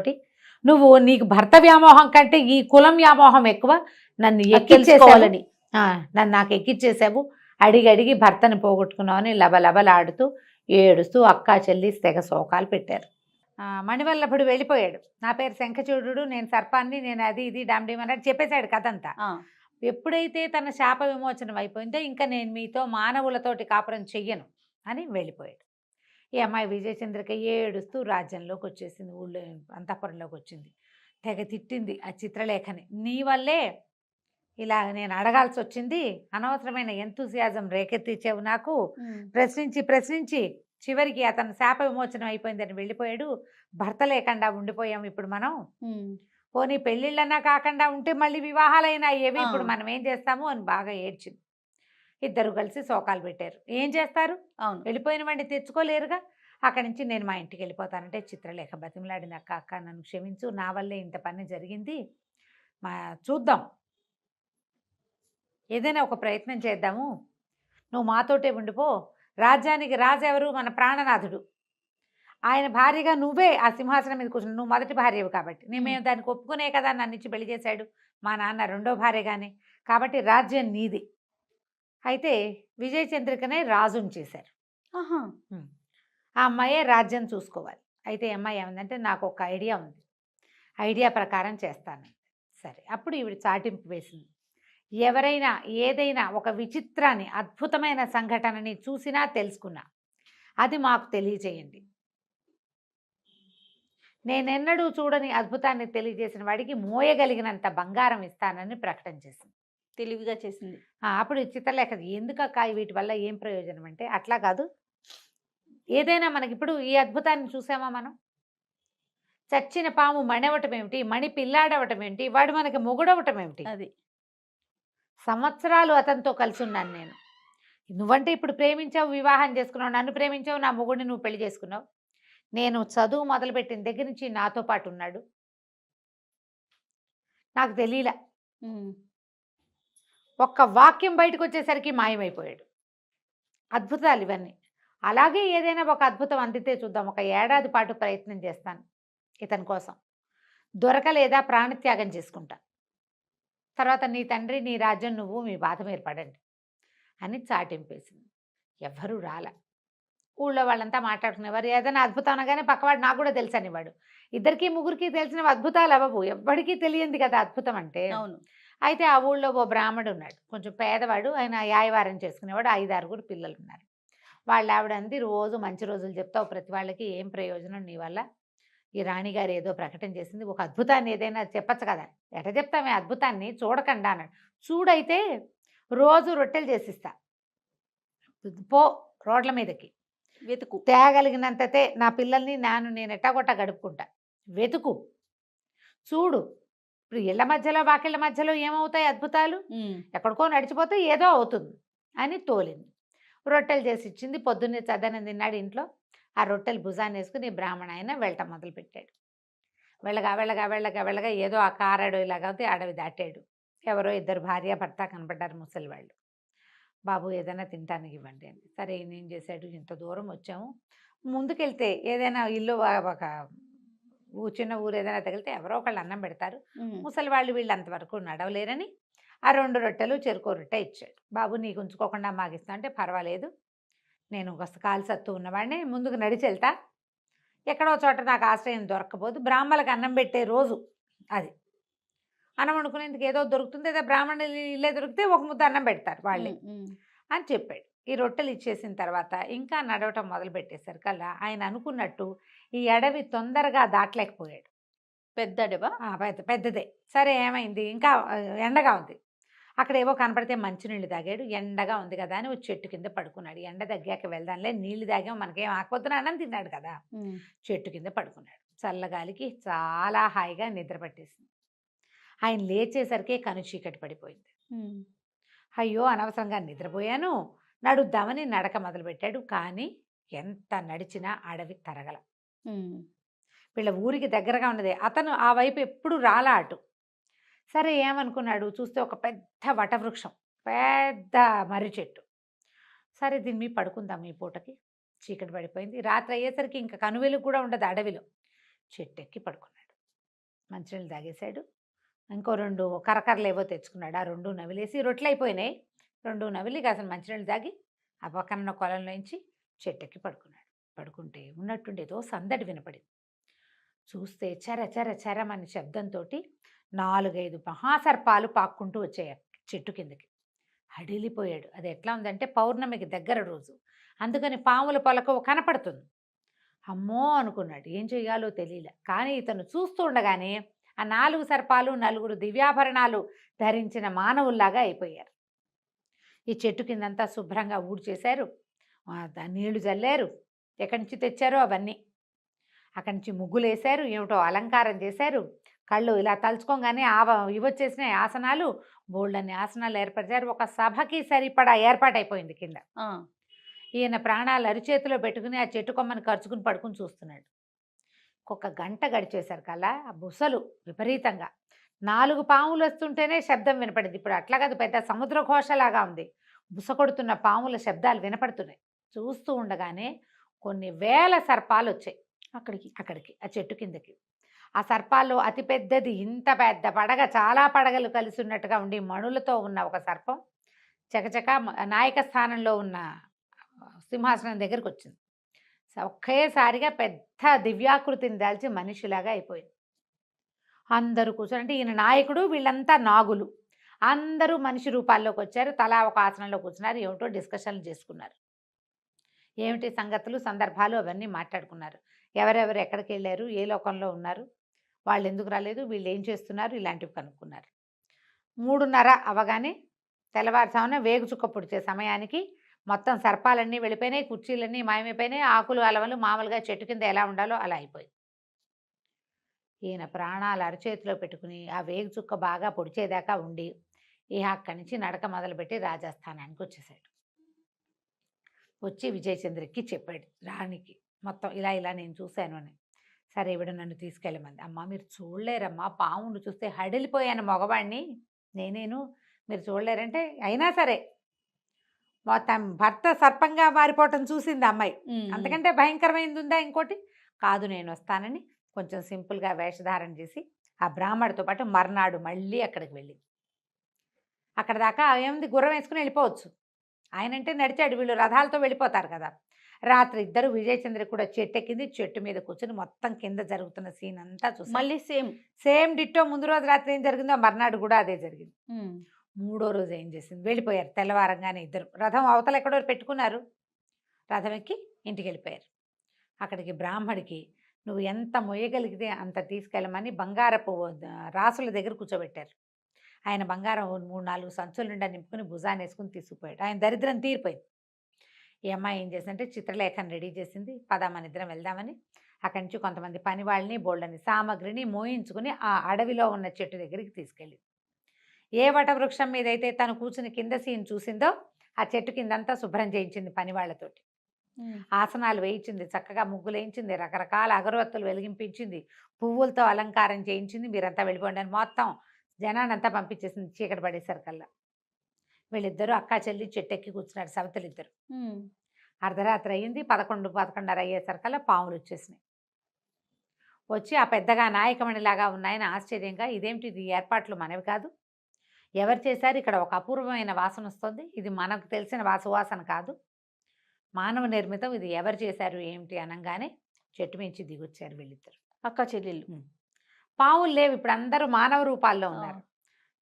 నువ్వు నీకు భర్త వ్యామోహం కంటే ఈ కులం వ్యామోహం ఎక్కువ. నన్ను ఎక్కించేసుకోవాలని నాకు ఎక్కిచ్చేసావు. అడిగి భర్తను పోగొట్టుకున్నావని లబలబలాడుతూ ఏడుస్తూ అక్కా చెల్లి తెగ శోకాలు పెట్టారు. మణివల్లభుడు వెళ్ళిపోయాడు. నా పేరు శంఖచూడు, నేను సర్పాన్ని, నేను అది ఇది డామ్డీమ్ అన్నట్టు చెప్పేశాడు కథంతా. ఎప్పుడైతే తన శాప విమోచనం అయిపోయిందో ఇంకా నేను మీతో మానవులతోటి కాపురం చెయ్యను అని వెళ్ళిపోయాడు. ఈ అమ్మాయి విజయచంద్రిక ఏడుస్తూ రాజ్యంలోకి వచ్చేసింది, ఊళ్ళో అంతఃపురంలోకి వచ్చింది. తెగ తిట్టింది ఆ చిత్రలేఖని. నీ వల్లే ఇలా నేను అడగాల్సి వచ్చింది, అనవసరమైన ఎంతూసియాజం రేకెత్తించావు నాకు. ప్రశ్నించి చివరికి అతను శాప విమోచనం అయిపోయిందని వెళ్ళిపోయాడు. భర్త లేకుండా ఉండిపోయాం ఇప్పుడు మనం. పోనీ పెళ్ళిళ్ళన్నా కాకుండా ఉంటే మళ్ళీ వివాహాలైనా అయ్యేవి, ఇప్పుడు మనం ఏం చేస్తాము అని బాగా ఏడ్చింది. ఇద్దరు కలిసి శోకాలు పెట్టారు. ఏం చేస్తారు, వెళ్ళిపోయిన వాడిని తెచ్చుకోలేరుగా. అక్కడి నుంచి నేను మా ఇంటికి వెళ్ళిపోతానంటే చిత్రలేఖ బతిమలాడింది, అక్క నన్ను క్షమించు, నా వల్లే ఇంత పని జరిగింది, చూద్దాం ఏదైనా ఒక ప్రయత్నం చేద్దాము, నువ్వు మాతోటే ఉండిపో. రాజ్యానికి రాజు ఎవరు, మన ప్రాణనాథుడు. ఆయన భార్యగా నువ్వే ఆ సింహాసనం మీద కూర్చుని, నువ్వు మొదటి భార్యవు కాబట్టి మేము దానికి ఒప్పుకునే కదా నన్ను ఇచ్చి పెళ్లి చేశాడు మా నాన్న రెండో భార్యగానే, కాబట్టి రాజ్యం నీది. అయితే విజయచంద్రికనే రాజుని చేశారు. ఆ అమ్మాయే రాజ్యం చూసుకోవాలి. అయితే అమ్మాయి ఏమందంటే, నాకు ఒక ఐడియా ఉంది, ఐడియా ప్రకారం చేస్తాను. సరే, అప్పుడు ఈవిడ చాటింపు వేసింది. ఎవరైనా ఏదైనా ఒక విచిత్రాన్ని, అద్భుతమైన సంఘటనని చూసినా తెలుసుకున్నా అది మాకు తెలియజేయండి. నేనెన్నడూ చూడని అద్భుతాన్ని తెలియజేసిన వాడికి మోయగలిగినంత బంగారం ఇస్తానని ప్రకటన చేసింది. తెలివిగా చేసింది. అప్పుడు చిత్రలేఖ ఎందుకక్క వీటి వల్ల ఏం ప్రయోజనం అంటే, అట్లా కాదు, ఏదైనా మనకి ఇప్పుడు ఈ అద్భుతాన్ని చూసామా మనం, చచ్చిన పాము మణివటం ఏమిటి, మణి పిల్లాడవటం ఏమిటి, వాడు మనకి మొగుడవటం ఏమిటి. అది సంవత్సరాలు అతనితో కలిసి ఉన్నాను నేను. నువ్వంటే ఇప్పుడు ప్రేమించావు, వివాహం చేసుకున్నావు, నన్ను ప్రేమించావు, నా మొగుడిని నువ్వు పెళ్లి చేసుకున్నావు. నేను చదువు మొదలుపెట్టిన దగ్గర నుంచి నాతో పాటు ఉన్నాడు. నాకు తెలియలా. ఉమ్. ఒక్క వాక్యం బయటకు వచ్చేసరికి మాయమైపోయాడు. అద్భుతాలు ఇవన్నీ. అలాగే ఏదైనా ఒక అద్భుతం అందితే చూద్దాం. ఒక ఏడాది పాటు ప్రయత్నం చేస్తాను ఇతని కోసం. దొరకలేదా ప్రాణత్యాగం చేసుకుంటా. తర్వాత నీ తండ్రి, నీ రాజ్యం, నువ్వు మీ బాధ మీద పడండి అని చాటింపేసింది. ఎవ్వరూ రాల. ఊళ్ళో వాళ్ళంతా మాట్లాడుకునేవారు. ఏదైనా అద్భుతం అనగానే పక్కవాడు నాకు కూడా తెలుసు అనేవాడు. ఇద్దరికి ముగ్గురికి తెలిసిన అద్భుతాలు అవ్వవు. ఎవ్వడికి తెలియంది కదా అద్భుతం అంటే. అవును. అయితే ఆ ఊళ్ళో ఓ బ్రాహ్మడు ఉన్నాడు, కొంచెం పేదవాడు. ఆయన యాయవారం చేసుకునేవాడు. 5-6 పిల్లలు ఉన్నారు. వాళ్ళ ఆవిడ అంది, రోజు మంచి రోజులు చెప్తావు ప్రతి వాళ్ళకి, ఏం ప్రయోజనం నీ వల్ల? ఈ రాణిగారు ఏదో ప్రకటన చేసింది, ఒక అద్భుతాన్ని ఏదైనా చెప్పచ్చు కదా. ఎట చెప్తామే అద్భుతాన్ని, చూడకుండా అన్నాడు. చూడైతే రోజు రొట్టెలు చేసిస్తా, పో రోడ్ల మీదకి, వెతుకు. తేగలిగినంతతే నా పిల్లల్ని నేను ఎట్టాగొట్టా గడుపుకుంటా, వెతుకు, చూడు. ఇప్పుడు ఇళ్ళ మధ్యలో వాకిళ్ళ మధ్యలో ఏమవుతాయి అద్భుతాలు? ఎక్కడికో నడిచిపోతే ఏదో అవుతుంది అని తోలింది. రొట్టెలు చేసి ఇచ్చింది. పొద్దున్నే చద్దనం తిన్నాడు ఇంట్లో. ఆ రొట్టెలు భుజాన్ని వేసుకుని బ్రాహ్మణ ఆయన వెళ్ళటం మొదలుపెట్టాడు. వెళ్ళగా వెళ్ళగా వెళ్ళగా వెళ్ళగా ఏదో ఆ కారడవిలాగా అడవి దాటాడు. ఎవరో 2 భార్య భర్త కనపడ్డారు, ముసలి వాళ్ళు. బాబు ఏదైనా తినటానికి ఇవ్వండి అని. సరే ఈయన ఏం చేశాడు, ఇంత దూరం వచ్చాము, ముందుకెళ్తే ఏదైనా ఇల్లు ఒక చిన్న ఊరు ఏదైనా తగిలితే ఎవరో ఒకళ్ళు అన్నం పెడతారు. ముసలి వాళ్ళు వీళ్ళు అంతవరకు నడవలేరని ఆ 2 రొట్టెలు చెరుకో రొట్టె ఇచ్చాడు. బాబు నీకు ఉంచుకోకుండా మాకు ఇస్తా అంటే, పర్వాలేదు, నేను ఒక కాలు సత్తు ఉన్నవాడిని, ముందుకు నడిచి వెళ్తా, ఎక్కడో చోట నాకు ఆశ్రయం దొరక్కపోదు, బ్రాహ్మణులకు అన్నం పెట్టే రోజు అది, అన్నం వండుకునేందుకు ఏదో దొరుకుతుంది, ఏదో బ్రాహ్మణులు ఇల్లే దొరికితే ఒక ముద్ద అన్నం పెడతారు వాళ్ళే అని చెప్పాడు. ఈ రొట్టెలు ఇచ్చేసిన తర్వాత ఇంకా నడవటం మొదలు పెట్టేసరికల్లా ఆయన అనుకున్నట్టు ఈ అడవి తొందరగా దాటలేకపోయాడు. పెద్ద అడవా? పెద్దదే. సరే ఏమైంది, ఇంకా ఎండగా ఉంది. అక్కడ ఏవో కనపడితే మంచినీళ్ళు తాగాడు. ఎండగా ఉంది కదా అని ఒక చెట్టు కింద పడుకున్నాడు. ఎండ తగ్గాక వెళ్దాంలే, నీళ్లు తాగాం, మనకేం ఆకపోతున్నా అన్నం తిన్నాడు కదా. చెట్టు కింద పడుకున్నాడు. చల్లగాలికి చాలా హాయిగా నిద్ర పట్టేసింది. ఆయన లేచేసరికి కను చీకటి పడిపోయింది. అయ్యో అనవసరంగా నిద్రపోయాను, నడుద్దామని నడక మొదలుపెట్టాడు. కానీ ఎంత నడిచినా అడవి తరగల. వీళ్ళ ఊరికి దగ్గరగా ఉన్నదే. అతను ఆ వైపు ఎప్పుడు రాలా అటు. సరే ఏమనుకున్నాడు, చూస్తే ఒక పెద్ద వటవృక్షం, పెద్ద మర్రి చెట్టు. సరే దీని మీద పడుకుందాం, ఈ పూటకి చీకటి పడిపోయింది. రాత్రి అయ్యేసరికి ఇంకా కనువెలుగు కూడా ఉండదు అడవిలో. చెట్టు ఎక్కి పడుకున్నాడు. మంచినీళ్ళు తాగేశాడు. ఇంకో 2 కరకరలు ఏవో తెచ్చుకున్నాడు. ఆ 2 నవిలేసి, రొట్టెలు అయిపోయినాయి, 2 నవిలి కాసిన మంచినీళ్ళు తాగి ఆ పక్కన కొలంలోంచి చెట్టెక్కి పడుకున్నాడు. పడుకుంటే ఉన్నట్టుండి ఏదో సందడి వినపడింది. చూస్తే చెర చెర చెరమని శబ్దంతో 4-5 మహాసర్పాలు పాక్కుంటూ వచ్చాయి చెట్టు కిందకి. హడిలిపోయాడు. అది ఎట్లా ఉందంటే పౌర్ణమికి దగ్గర రోజు, అందుకని పాముల పొలకు కనపడుతుంది. అమ్మో అనుకున్నాడు, ఏం చేయాలో తెలియలే. కానీ ఇతను చూస్తూ ఉండగానే ఆ 4 సర్పాలు 4 దివ్యాభరణాలు ధరించిన మానవుల్లాగా అయిపోయారు. ఈ చెట్టు కిందంతా శుభ్రంగా ఊడ్చేశారు, నీళ్లు చల్లారు, ఎక్కడి నుంచి తెచ్చారో అవన్నీ, అక్కడి నుంచి ముగ్గులు వేశారు, ఏమిటో అలంకారం చేశారు. కళ్ళు ఇలా తలుచుకోగానే ఇవొచ్చేసినాయి ఆసనాలు, బోల్డన్ని ఆసనాలు ఏర్పరిచారు. ఒక సభకి సరిపడా ఏర్పాటైపోయింది కింద. ఈయన ప్రాణాలు అరిచేతిలో పెట్టుకుని ఆ చెట్టు కొమ్మని ఖర్చుకుని పడుకుని చూస్తున్నాడు. ఒక గంట గడిచేసరికల్లా ఆ బుసలు విపరీతంగా 4 పాములు వస్తుంటేనే శబ్దం వినపడింది. ఇప్పుడు అట్లా కాదు, పెద్ద సముద్ర ఘోషలాగా ఉంది. బుస కొడుతున్న పాముల శబ్దాలు వినపడుతున్నాయి. చూస్తూ ఉండగానే కొన్ని వేల సర్పాలు వచ్చాయి అక్కడికి ఆ చెట్టు కిందకి. ఆ సర్పాల్లో అతి పెద్దది, ఇంత పెద్ద పడగ, చాలా పడగలు కలిసి ఉన్నట్టుగా ఉండి మణులతో ఉన్న ఒక సర్పం చకచక నాయక స్థానంలో ఉన్న సింహాసనం దగ్గరికి వచ్చింది. ఒకేసారిగా పెద్ద దివ్యాకృతిని దాల్చి మనిషిలాగా అయిపోయింది. అందరూ కూర్చొని, అంటే ఈయన నాయకుడు, వీళ్ళంతా నాగులు, అందరూ మనిషి రూపాల్లోకి వచ్చారు. తలా ఒక ఆసనంలో కూర్చున్నారు. ఏమిటో డిస్కషన్లు చేసుకున్నారు. ఏమిటి సంగతులు, సందర్భాలు అవన్నీ మాట్లాడుకున్నారు. ఎవరెవరు ఎక్కడికి వెళ్ళారు, ఏ లోకంలో ఉన్నారు, వాళ్ళు ఎందుకు రాలేదు, వీళ్ళు ఏం చేస్తున్నారు, ఇలాంటివి కనుక్కున్నారు. 3:30 అవగానే తెల్లవారుజామున వేగు చుక్క పొడిచే సమయానికి మొత్తం సర్పాలన్నీ వెళ్ళిపోయినాయి, కుర్చీలన్నీ మాయమైపోయినాయి, ఆకులు అలవలు మామూలుగా చెట్టు కింద ఎలా ఉండాలో అలా అయిపోయింది. ఈయన ప్రాణాలు అరచేతిలో పెట్టుకుని ఆ వేగు చుక్క బాగా పొడిచేదాకా ఉండి అక్కడి నుంచి నడక మొదలుపెట్టి రాజస్థానానికి వచ్చేసాడు. వచ్చి విజయచంద్రకి చెప్పాడు రాణికి మొత్తం ఇలా ఇలా నేను చూశాను అని. సరే ఈవిడ నన్ను తీసుకెళ్ళమంది. అమ్మ మీరు చూడలేరమ్మా, పామును చూస్తే హడిలిపోయాను మగవాడిని నేనేను, మీరు చూడలేరంటే అయినా సరే తన భర్త సర్పంగా మారిపోవటం చూసింది ఆ అమ్మాయి. అంతకంటే భయంకరమైనది ఉందా ఇంకోటి? కాదు నేను వస్తానని కొంచెం సింపుల్గా వేషధారణ చేసి ఆ బ్రాహ్మడితో పాటు మర్నాడు మళ్ళీ అక్కడికి వెళ్ళింది. అక్కడ దాకా ఏముంది, గుర్రం వేసుకుని వెళ్ళిపోవచ్చు. ఆయన అంటే నడిచాడు, వీళ్ళు రథాలతో వెళ్ళిపోతారు కదా. రాత్రి ఇద్దరు విజయచంద్ర కూడా చెట్టు ఎక్కింది, చెట్టు మీద కూర్చొని మొత్తం కింద జరుగుతున్న సీన్ అంతా చూసి మళ్ళీ సేమ్ డిట్టో ముందు రోజు రాత్రి ఏం జరిగిందో మర్నాడు కూడా అదే జరిగింది. మూడో రోజు ఏం చేసింది, వెళ్ళిపోయారు తెల్లవారంగానే ఇద్దరు. రథం అవతల ఎక్కడో పెట్టుకున్నారు, రథం ఎక్కి ఇంటికి వెళ్ళిపోయారు. అక్కడికి బ్రాహ్మడికి నువ్వు ఎంత మొయ్యగలిగితే అంత తీసుకెళ్ళమని బంగారపు రాసుల దగ్గర కూర్చోబెట్టారు. ఆయన బంగారం 3-4 సంచుల నిండా నింపుకుని భుజాన్ని వేసుకుని తీసుకుపోయాడు. ఆయన దరిద్రం తీరిపోయింది. ఈ అమ్మాయి ఏం చేసిందంటే చిత్రలేఖను రెడీ చేసింది, పద మన ఇద్దరం వెళ్దామని. అక్కడి నుంచి కొంతమంది పని వాళ్ళని బోళ్ళని సామగ్రిని మోయించుకుని ఆ అడవిలో ఉన్న చెట్టు దగ్గరికి తీసుకెళ్ళింది. ఏ వటవృక్షం మీద అయితే తను కూర్చుని కింద సీన్ చూసిందో ఆ చెట్టు కిందంతా శుభ్రం చేయించింది పని వాళ్ళతోటి. ఆసనాలు వేయించింది, చక్కగా ముగ్గులు వేయించింది, రకరకాల అగరవత్తులు వెలిగింపించింది, పువ్వులతో అలంకారం చేయించింది. మీరంతా వెళ్ళిపోండి అని మొత్తం జనానంతా పంపించేసింది. చీకటి పడేసరికల్లా వీళ్ళిద్దరూ అక్కా చెల్లి చెట్టెక్కి కూర్చున్నారు, సవతలిద్దరు. అర్ధరాత్రి అయ్యింది, 11-11:30 అయ్యేసరికల్లా పాములు వచ్చేసినాయి. వచ్చి ఆ పెద్దగా నాయకమణిలాగా ఉన్నాయని ఆశ్చర్యంగా, ఇదేమిటి ఇది ఏర్పాట్లు మనవి కాదు, ఎవరు చేశారు, ఇక్కడ ఒక అపూర్వమైన వాసన వస్తుంది, ఇది మనకు తెలిసిన వాసన కాదు, మానవ నిర్మితం, ఇది ఎవరు చేశారు ఏమిటి అనగానే చెట్టు మించి దిగొచ్చారు వీళ్ళిద్దరు అక్క చెల్లెళ్ళు. పావులు లేవు, ఇప్పుడు అందరూ మానవ రూపాల్లో ఉన్నారు.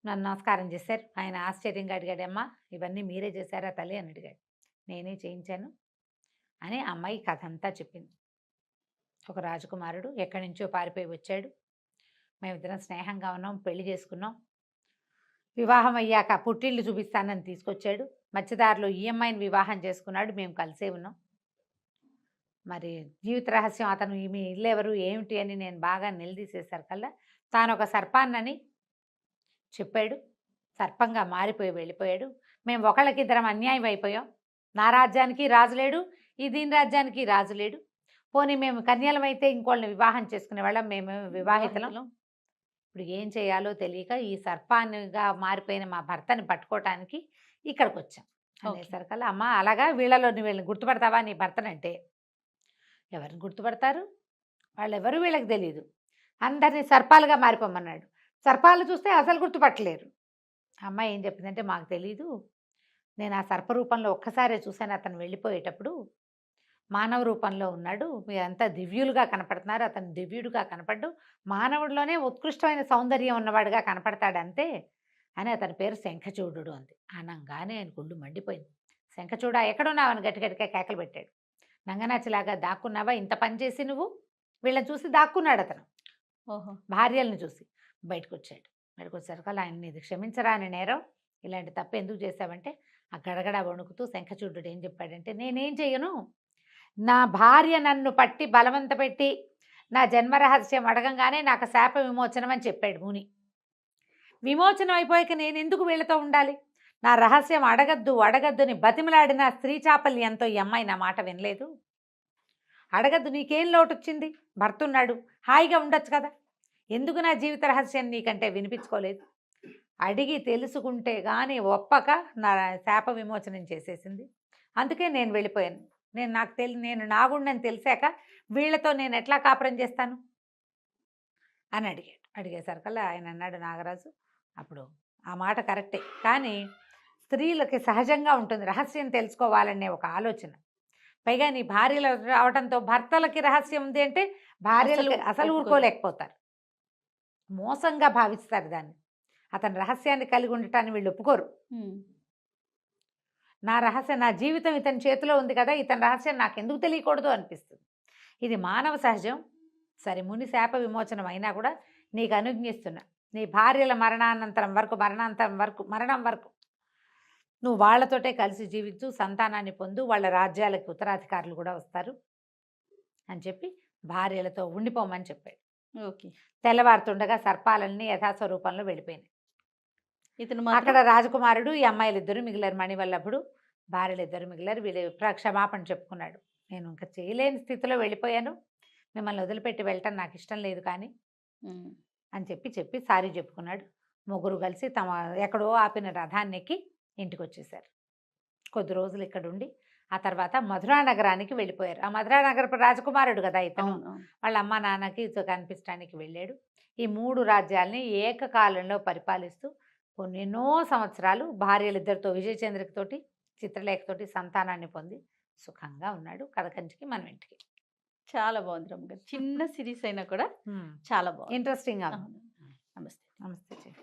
నన్ను నమస్కారం చేశారు. ఆయన ఆశ్చర్యంగా అడిగాడమ్మా ఇవన్నీ మీరే చేశారా తల్లి అని అడిగాడు. నేనే చేయించాను అని అమ్మాయి కథ అంతా చెప్పింది. ఒక రాజకుమారుడు ఎక్కడి నుంచో పారిపోయి వచ్చాడు, మేమిద్దరం స్నేహంగా ఉన్నాం, పెళ్లి చేసుకున్నాం, వివాహం అయ్యాక పుట్టిళ్ళు చూపిస్తానని తీసుకొచ్చాడు, మధ్యదారిలో ఈ అమ్మాయిని వివాహం చేసుకున్నాడు, మేము కలిసే ఉన్నాం. మరి జీవిత రహస్యం అతను మీ ఇల్లు ఎవరు ఏమిటి అని నేను బాగా నిలదీసేసరికల్లా తాను ఒక సర్పాన్నని చెప్పాడు, సర్పంగా మారిపోయి వెళ్ళిపోయాడు. మేము ఒకళ్ళకిద్దరం అన్యాయం అయిపోయాం, నా రాజ్యానికి రాజు లేడు, ఈ దీని రాజ్యానికి రాజు లేడు, పోనీ మేము కన్యలమైతే ఇంకోళ్ళని వివాహం చేసుకునే వాళ్ళం, మేము వివాహితలం, ఇప్పుడు ఏం చేయాలో తెలియక ఈ సర్పాన్నిగా మారిపోయిన మా భర్తని పట్టుకోవటానికి ఇక్కడికి వచ్చాం అనేసరికల్లా అమ్మ అలాగా వీళ్ళలో వీళ్ళని గుర్తుపడతావా నీ భర్తనంటే, ఎవరిని గుర్తుపడతారు, వాళ్ళు ఎవరు వీళ్ళకి తెలియదు, అందరినీ సర్పాలుగా మారిపోమన్నాడు. సర్పాలు చూస్తే అసలు గుర్తుపట్టలేరు. అమ్మాయి ఏం చెప్పిందంటే మాకు తెలీదు, నేను ఆ సర్ప రూపంలో ఒక్కసారే చూశాను, అతను వెళ్ళిపోయేటప్పుడు మానవ రూపంలో ఉన్నాడు, మీరంతా దివ్యులుగా కనపడుతున్నారు, అతను దివ్యుడుగా కనపడ్డు, మానవుడిలోనే ఉత్కృష్టమైన సౌందర్యం ఉన్నవాడుగా కనపడతాడు అంతే అని, అతని పేరు శంఖచూడు అంది. అనగానే ఆయన గుళ్ళు మండిపోయింది. శంఖచూడ ఎక్కడున్నావు అని గట్టిగట్టిగా కేకలు పెట్టాడు. నంగనాచిలాగా దాక్కున్నావా, ఇంత పని చేసి నువ్వు, వీళ్ళని చూసి దాక్కున్నాడు అతను. భార్యలను చూసి బయటకు వచ్చాడు. బయటకు వచ్చేసరికి ఆయన ఇది క్షమించరా అని నేరం, ఇలాంటి తప్పు ఎందుకు చేశావంటే ఆ గడగడ వణుకుతూ శంఖచూడు ఏం చెప్పాడంటే, నేనేం చెయ్యను, నా భార్య నన్ను పట్టి బలవంత పెట్టి నా జన్మరహస్యం అడగంగానే నాకు శాప విమోచనం అని చెప్పాడు ముని. విమోచనం అయిపోయాక నేను ఎందుకు వీళ్ళతో ఉండాలి, నా రహస్యం అడగద్దుని బతిమలాడిన స్త్రీ చాపల్యంతో ఈ అమ్మాయి నా మాట వినలేదు. అడగద్దు, నీకేం లోటు వచ్చింది, భర్త ఉన్నాడు, హాయిగా ఉండొచ్చు కదా, ఎందుకు నా జీవిత రహస్యం నీకంటే వినిపించుకోలేదు, అడిగి తెలుసుకుంటే కానీ ఒప్పక నా శాప విమోచనం చేసేసింది, అందుకే నేను వెళ్ళిపోయాను, నేను నాగుండని తెలిసాక వీళ్ళతో నేను ఎట్లా కాపురం చేస్తాను అని అడిగాడు. అడిగేసరికల్లా ఆయన అన్నాడు నాగరాజు, అప్పుడు ఆ మాట కరెక్టే, కానీ స్త్రీలకి సహజంగా ఉంటుంది రహస్యం తెలుసుకోవాలనే ఒక ఆలోచన, పైగా నీ భార్యలు రావడంతో భర్తలకి రహస్యం ఉంది అంటే భార్యలు అసలు ఊరుకోలేకపోతారు, మోసంగా భావిస్తారు దాన్ని, అతని రహస్యాన్ని కలిగి ఉండటాన్ని వీళ్ళు ఒప్పుకోరు. నా రహస్యం, నా జీవితం ఇతని చేతిలో ఉంది కదా, ఇతని రహస్యం నాకు ఎందుకు తెలియకూడదు అనిపిస్తుంది. ఇది మానవ సహజం. సరే ముని శాప విమోచనం అయినా కూడా నీకు అనుజ్ఞిస్తున్నా, నీ భార్యల మరణం వరకు నువ్వు వాళ్ళతోటే కలిసి జీవించు, సంతానాన్ని పొందు, వాళ్ళ రాజ్యాలకు ఉత్తరాధికారులు కూడా వస్తారు అని చెప్పి భార్యలతో ఉండిపోమని చెప్పాడు. ఓకే. తెల్లవారుతుండగా సర్పాలన్నీ యథాస్వరూపంలో వెళ్ళిపోయినాయి. ఇతను అక్కడ రాజకుమారుడు ఈ అమ్మాయిలు ఇద్దరు మిగిలారు, మణివల్లభుడు భార్యలు ఇద్దరు మిగిలారు. వీళ్ళు క్షమాపణ చెప్పుకున్నాడు. నేను ఇంకా చేయలేని స్థితిలో వెళ్ళిపోయాను, మిమ్మల్ని వదిలిపెట్టి వెళ్ళటం నాకు ఇష్టం లేదు కానీ ఉమ్. అని చెప్పి సారీ చెప్పుకున్నాడు. ముగ్గురు కలిసి తమ ఎక్కడో ఆపిన రథాన్ని ఎక్కి ఇంటికి వచ్చేసారు. కొద్ది రోజులు ఇక్కడ ఉండి ఆ తర్వాత మధురా నగరానికి వెళ్ళిపోయారు. ఆ మధురా నగరపు రాజకుమారుడు కదా ఇతను. అవును అవును. వాళ్ళ అమ్మ నాన్నకి కనిపించడానికి వెళ్ళాడు. ఈ 3 రాజ్యాల్ని ఏకకాలంలో పరిపాలిస్తూ ఎన్నో సంవత్సరాలు భార్యలిద్దరితో విజయచంద్రికతోటి చిత్రలేఖతోటి సంతానాన్ని పొంది సుఖంగా ఉన్నాడు. కథ కంచికి మనం ఇంటికి. చాలా బాగుంది రమ్య గారు. చిన్న సిరీస్ అయినా కూడా చాలా బాగుంది. ఇంట్రెస్టింగ్ గా ఉంది. అవును. నమస్తే. నమస్తే.